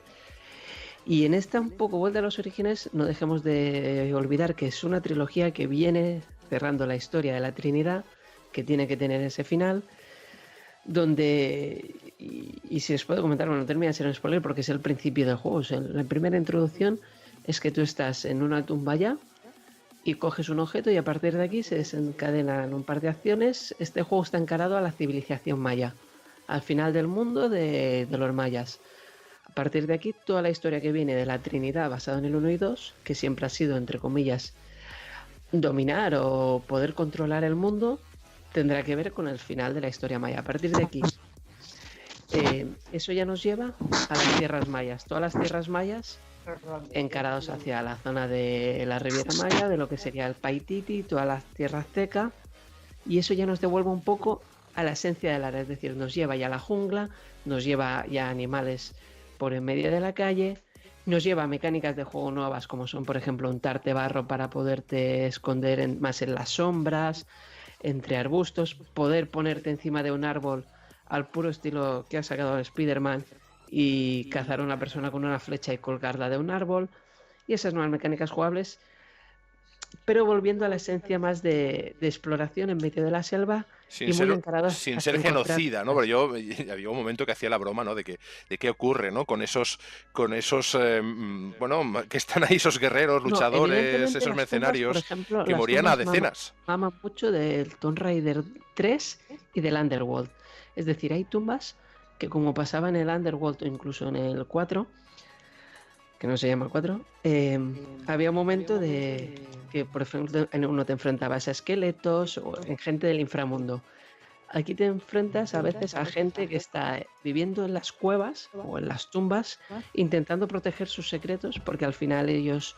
Y en esta un poco vuelta a los orígenes, no dejemos de olvidar que es una trilogía que viene cerrando la historia de la Trinidad, que tiene que tener ese final, donde, y si os puedo comentar, bueno, no termina de ser un spoiler porque es el principio del juego. O sea, la primera introducción es que tú estás en una tumba ya y coges un objeto y a partir de aquí se desencadenan un par de acciones. Este juego está encarado a la civilización maya, al final del mundo de los mayas. A partir de aquí, toda la historia que viene de la Trinidad basada en el 1 y 2, que siempre ha sido, entre comillas, dominar o poder controlar el mundo, tendrá que ver con el final de la historia maya. A partir de aquí, eso ya nos lleva a las tierras mayas. Todas las tierras mayas encarados hacia la zona de la Riviera Maya, de lo que sería el Paititi, todas las tierras azteca, y eso ya nos devuelve un poco a la esencia del área, es decir, nos lleva ya a la jungla, nos lleva ya a animales por en medio de la calle, nos lleva a mecánicas de juego nuevas como son, por ejemplo, untarte barro para poderte esconder más en las sombras, entre arbustos, poder ponerte encima de un árbol al puro estilo que ha sacado el Spider-Man y cazar a una persona con una flecha y colgarla de un árbol, y esas nuevas mecánicas jugables, pero volviendo a la esencia más de exploración en medio de la selva sin y ser, muy encaradas sin hasta ser encontrar... genocida, ¿no? Pero yo había un momento que hacía la broma, ¿no? De qué ocurre, ¿no? Con esos bueno, que están ahí esos guerreros, luchadores, evidentemente esos las mercenarios tumbas, por ejemplo, que las morían a tumbas decenas. maman mucho del Tomb Raider 3 y del Underworld. Es decir, hay tumbas que, como pasaba en el Underworld o incluso en el 4, que no se llama 4, había un momento de que, por ejemplo, en uno te enfrentabas a esqueletos o en gente del inframundo. Aquí te enfrentas a veces a gente que está viviendo en las cuevas o en las tumbas, intentando proteger sus secretos, porque al final ellos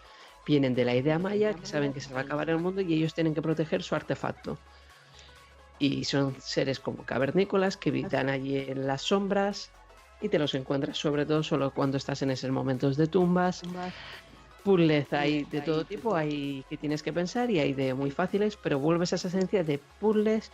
vienen de la idea maya, que saben que se va a acabar el mundo y ellos tienen que proteger su artefacto. Y son seres como cavernícolas que habitan allí en las sombras y te los encuentras sobre todo solo cuando estás en esos momentos de tumbas. Puzzles hay de todo tipo, hay que tienes que pensar y hay de muy fáciles, pero vuelves a esa esencia de puzzles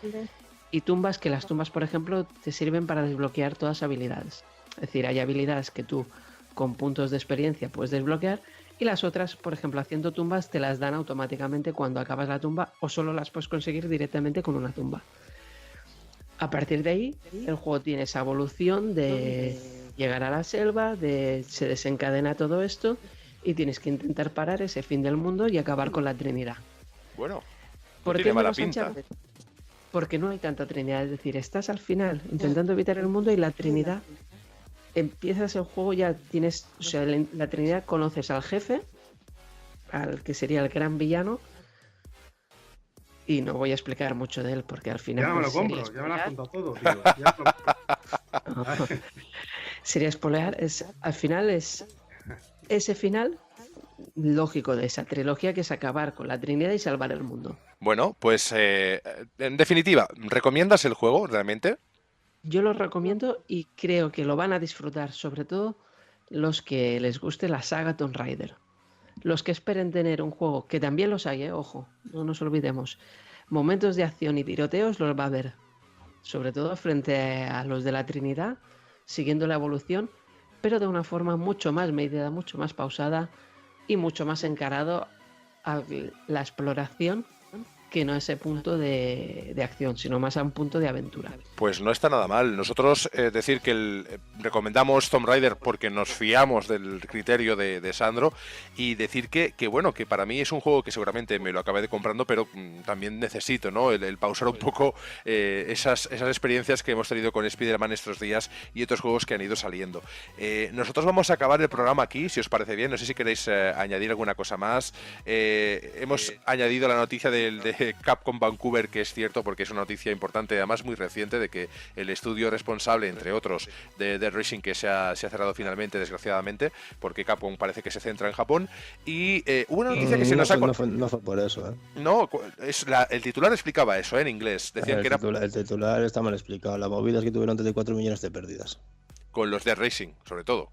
y tumbas, que las tumbas, por ejemplo, te sirven para desbloquear todas habilidades. Es decir, hay habilidades que tú con puntos de experiencia puedes desbloquear y las otras, por ejemplo, haciendo tumbas, te las dan automáticamente cuando acabas la tumba o solo las puedes conseguir directamente con una tumba. A partir de ahí, el juego tiene esa evolución de llegar a la selva, se desencadena todo esto y tienes que intentar parar ese fin del mundo y acabar con la Trinidad. Bueno, ¿Por tiene qué mala menos pinta. Uncharted? Porque no hay tanta Trinidad, es decir, estás al final intentando evitar el mundo y la Trinidad, empiezas el juego, ya tienes, o sea, la Trinidad, conoces al jefe, al que sería el gran villano, y no voy a explicar mucho de él porque al final... Ya me lo sería compro, ya me lo has spoilear. contado todo, tío. Ya me lo compro. Sería spoilear, al final es ese final lógico de esa trilogía, que es acabar con la Trinidad y salvar el mundo. Bueno, pues en definitiva, ¿recomiendas el juego realmente? Yo lo recomiendo y creo que lo van a disfrutar, sobre todo los que les guste la saga Tomb Raider. Los que esperen tener un juego, que también los hay, ojo, no nos olvidemos, momentos de acción y tiroteos los va a haber, sobre todo frente a los de la Trinidad, siguiendo la evolución, pero de una forma mucho más medida, mucho más pausada y mucho más encarado a la exploración, que no ese punto de acción, sino más a un punto de aventura. Pues no está nada mal. Nosotros decir que recomendamos Tomb Raider porque nos fiamos del criterio de Sandro, y decir que bueno, que para mí es un juego que seguramente me lo acabé de comprando, pero también necesito, ¿no? El pausar un poco esas experiencias que hemos tenido con Spider-Man estos días y otros juegos que han ido saliendo. Nosotros vamos a acabar el programa aquí, si os parece bien. No sé si queréis añadir alguna cosa más. Hemos añadido la noticia de Capcom Vancouver, que es cierto porque es una noticia importante, además muy reciente, de que el estudio responsable, entre otros, de Dead Racing, que se ha cerrado finalmente, desgraciadamente, porque Capcom parece que se centra en Japón. Y hubo una noticia que se nos ha... No fue por eso, ¿eh? No, el titular explicaba eso, en inglés. Decían que era el titular está mal explicado. La movida es que tuvieron 34 millones de pérdidas. con los Dead Racing, sobre todo.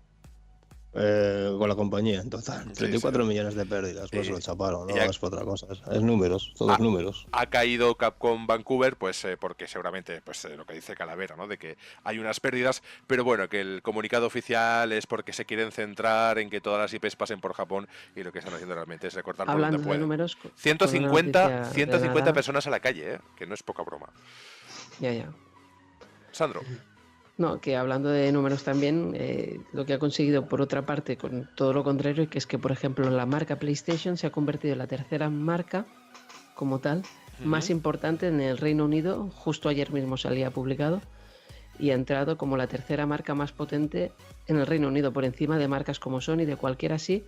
Con la compañía, en total. 34 millones de pérdidas, pues lo chaparon, no es por otra cosa. Es números, todos números. Ha caído Capcom Vancouver, pues porque seguramente, pues lo que dice Calavera, ¿no? De que hay unas pérdidas, pero bueno, que el comunicado oficial es porque se quieren centrar en que todas las IPs pasen por Japón, y lo que están haciendo realmente es recortar por donde pueden. Números, 150 personas a la calle, que no es poca broma. Ya. Sandro. No, que hablando de números también, lo que ha conseguido por otra parte, con todo lo contrario, que es que, por ejemplo, la marca PlayStation se ha convertido en la tercera marca como tal, más importante en el Reino Unido. Justo ayer mismo salía publicado, y ha entrado como la tercera marca más potente en el Reino Unido, por encima de marcas como Sony, de cualquiera así.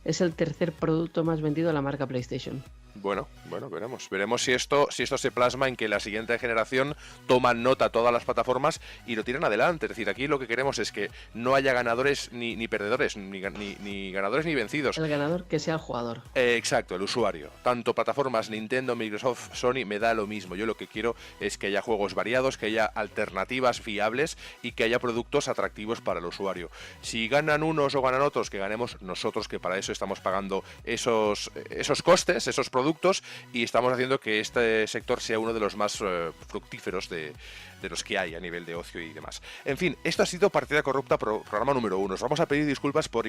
Es el tercer producto más vendido de la marca PlayStation. Bueno, veremos. Veremos si esto se plasma en que la siguiente generación toman nota todas las plataformas y lo tiran adelante. Es decir, aquí lo que queremos es que no haya ganadores ni perdedores, ni ganadores ni vencidos. El ganador que sea el jugador. Exacto, el usuario. Tanto plataformas Nintendo, Microsoft, Sony, me da lo mismo. Yo lo que quiero es que haya juegos variados, que haya alternativas fiables y que haya productos atractivos para el usuario. Si ganan unos o ganan otros, que ganemos nosotros, que para eso estamos pagando esos costes, esos productos, y estamos haciendo que este sector sea uno de los más fructíferos de los que hay a nivel de ocio y demás. En fin, esto ha sido Partida Corrupta, programa número 1. Os vamos a pedir disculpas por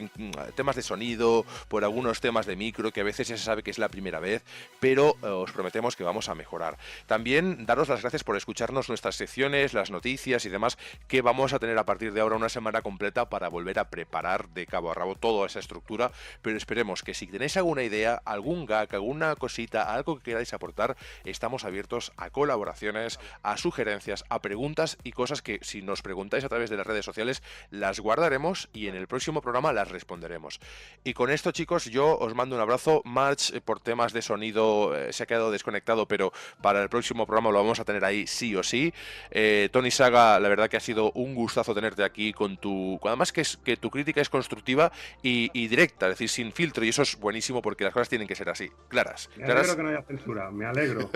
temas de sonido, por algunos temas de micro, que a veces ya se sabe que es la primera vez, pero os prometemos que vamos a mejorar. También daros las gracias por escucharnos nuestras secciones, las noticias y demás, que vamos a tener a partir de ahora una semana completa para volver a preparar de cabo a rabo toda esa estructura, pero esperemos que si tenéis alguna idea, algún gag, alguna cosita, algo que queráis aportar, estamos abiertos a colaboraciones, a sugerencias, a preguntas y cosas que si nos preguntáis a través de las redes sociales las guardaremos y en el próximo programa las responderemos. Y con esto, chicos, yo os mando un abrazo. March, por temas de sonido, se ha quedado desconectado, pero para el próximo programa lo vamos a tener ahí sí o sí. Tony Saga, la verdad que ha sido un gustazo tenerte aquí con además que tu crítica es constructiva y directa, es decir, sin filtro, y eso es buenísimo porque las cosas tienen que ser así, claras. Me alegro que no haya censura, me alegro.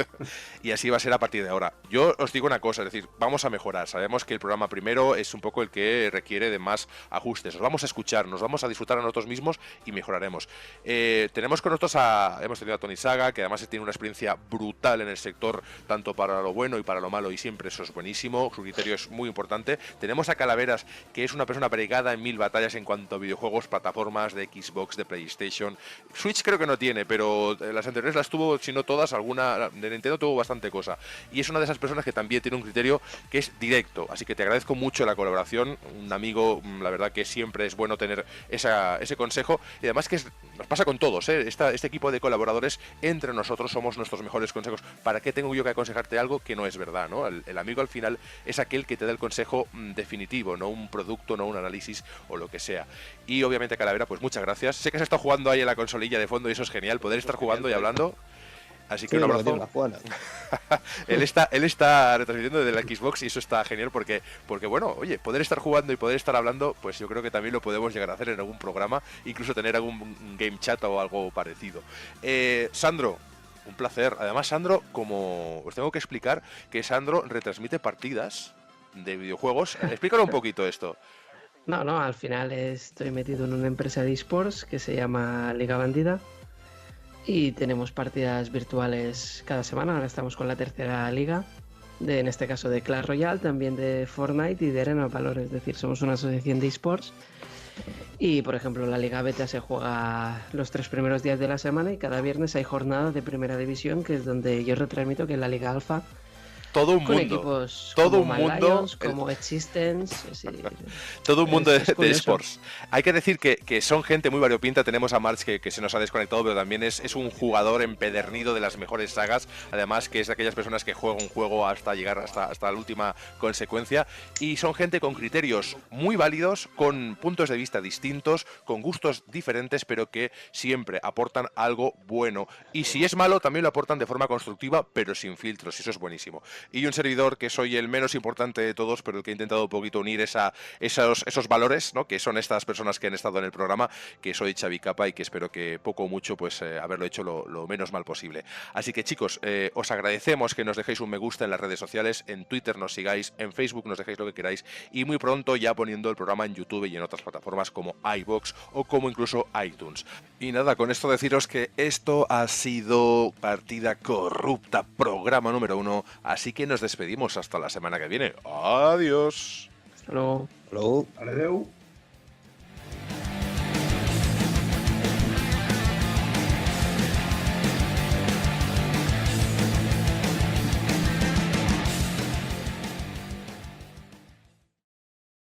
Y así va a ser a partir de ahora. Yo os digo una cosa, es decir, vamos a mejorar. Sabemos que el programa primero es un poco el que requiere de más ajustes. Os vamos a escuchar, nos vamos a disfrutar a nosotros mismos y mejoraremos. Tenemos con nosotros hemos tenido a Tony Saga, que además tiene una experiencia brutal en el sector, tanto para lo bueno y para lo malo, y siempre eso es buenísimo. Su criterio es muy importante. Tenemos a Calaveras, que es una persona pregada en 1000 batallas en cuanto a videojuegos, plataformas de Xbox, de PlayStation. Switch creo que no tiene, pero las anteriores las tuvo, si no todas, alguna de Nintendo tuvo bastante cosa. Y es una de esas personas que también tiene un criterio que es directo, así que te agradezco mucho la colaboración, un amigo, la verdad que siempre es bueno tener ese consejo, y además que nos pasa con todos, este equipo de colaboradores, entre nosotros somos nuestros mejores consejos. ¿Para qué tengo yo que aconsejarte algo que no es verdad, ¿no? El amigo al final es aquel que te da el consejo definitivo, no un producto, no un análisis o lo que sea. Y obviamente, Calavera, pues muchas gracias. Sé que se está jugando ahí en la consolilla de fondo y eso es genial, poder estar jugando y hablando. Así que Sí, un abrazo. él está retransmitiendo desde la Xbox y eso está genial porque bueno, oye, poder estar jugando y poder estar hablando, pues yo creo que también lo podemos llegar a hacer en algún programa, incluso tener algún game chat o algo parecido. Sandro, un placer. Además, Sandro, como os tengo que explicar, que Sandro retransmite partidas de videojuegos. Explícalo un poquito esto. No, al final estoy metido en una empresa de esports que se llama Liga Bandida. Y tenemos partidas virtuales cada semana. Ahora estamos con la tercera liga, en este caso de Clash Royale, también de Fortnite y de Arena of Valor. Es decir, somos una asociación de esports. Y, por ejemplo, la Liga Beta se juega los 3 primeros días de la semana y cada viernes hay jornada de primera división, que es donde yo retransmito, que es la Liga Alfa. Todo un con mundo. Equipos todo como un mundo. Lions, como Existence. Sí, todo un mundo de curioso. esports. Hay que decir que son gente muy variopinta. Tenemos a March que se nos ha desconectado, pero también es un jugador empedernido de las mejores sagas. Además, que es de aquellas personas que juegan un juego hasta llegar hasta la última consecuencia. Y son gente con criterios muy válidos, con puntos de vista distintos, con gustos diferentes, pero que siempre aportan algo bueno. Y si es malo, también lo aportan de forma constructiva, pero sin filtros. Y eso es buenísimo. Y un servidor que soy el menos importante de todos, pero el que he intentado un poquito unir esos valores, ¿no? Que son estas personas que han estado en el programa, que soy Xavi Capa y que espero que poco o mucho pues haberlo hecho lo menos mal posible. Así que, chicos, os agradecemos que nos dejéis un me gusta en las redes sociales, en Twitter nos sigáis, en Facebook nos dejéis lo que queráis, y muy pronto ya poniendo el programa en YouTube y en otras plataformas como iVoox o como incluso iTunes. Y nada, con esto deciros que esto ha sido Partida Corrupta, programa número 1, así que nos despedimos hasta la semana que viene. Adiós. Hasta luego. Hello. Adeu.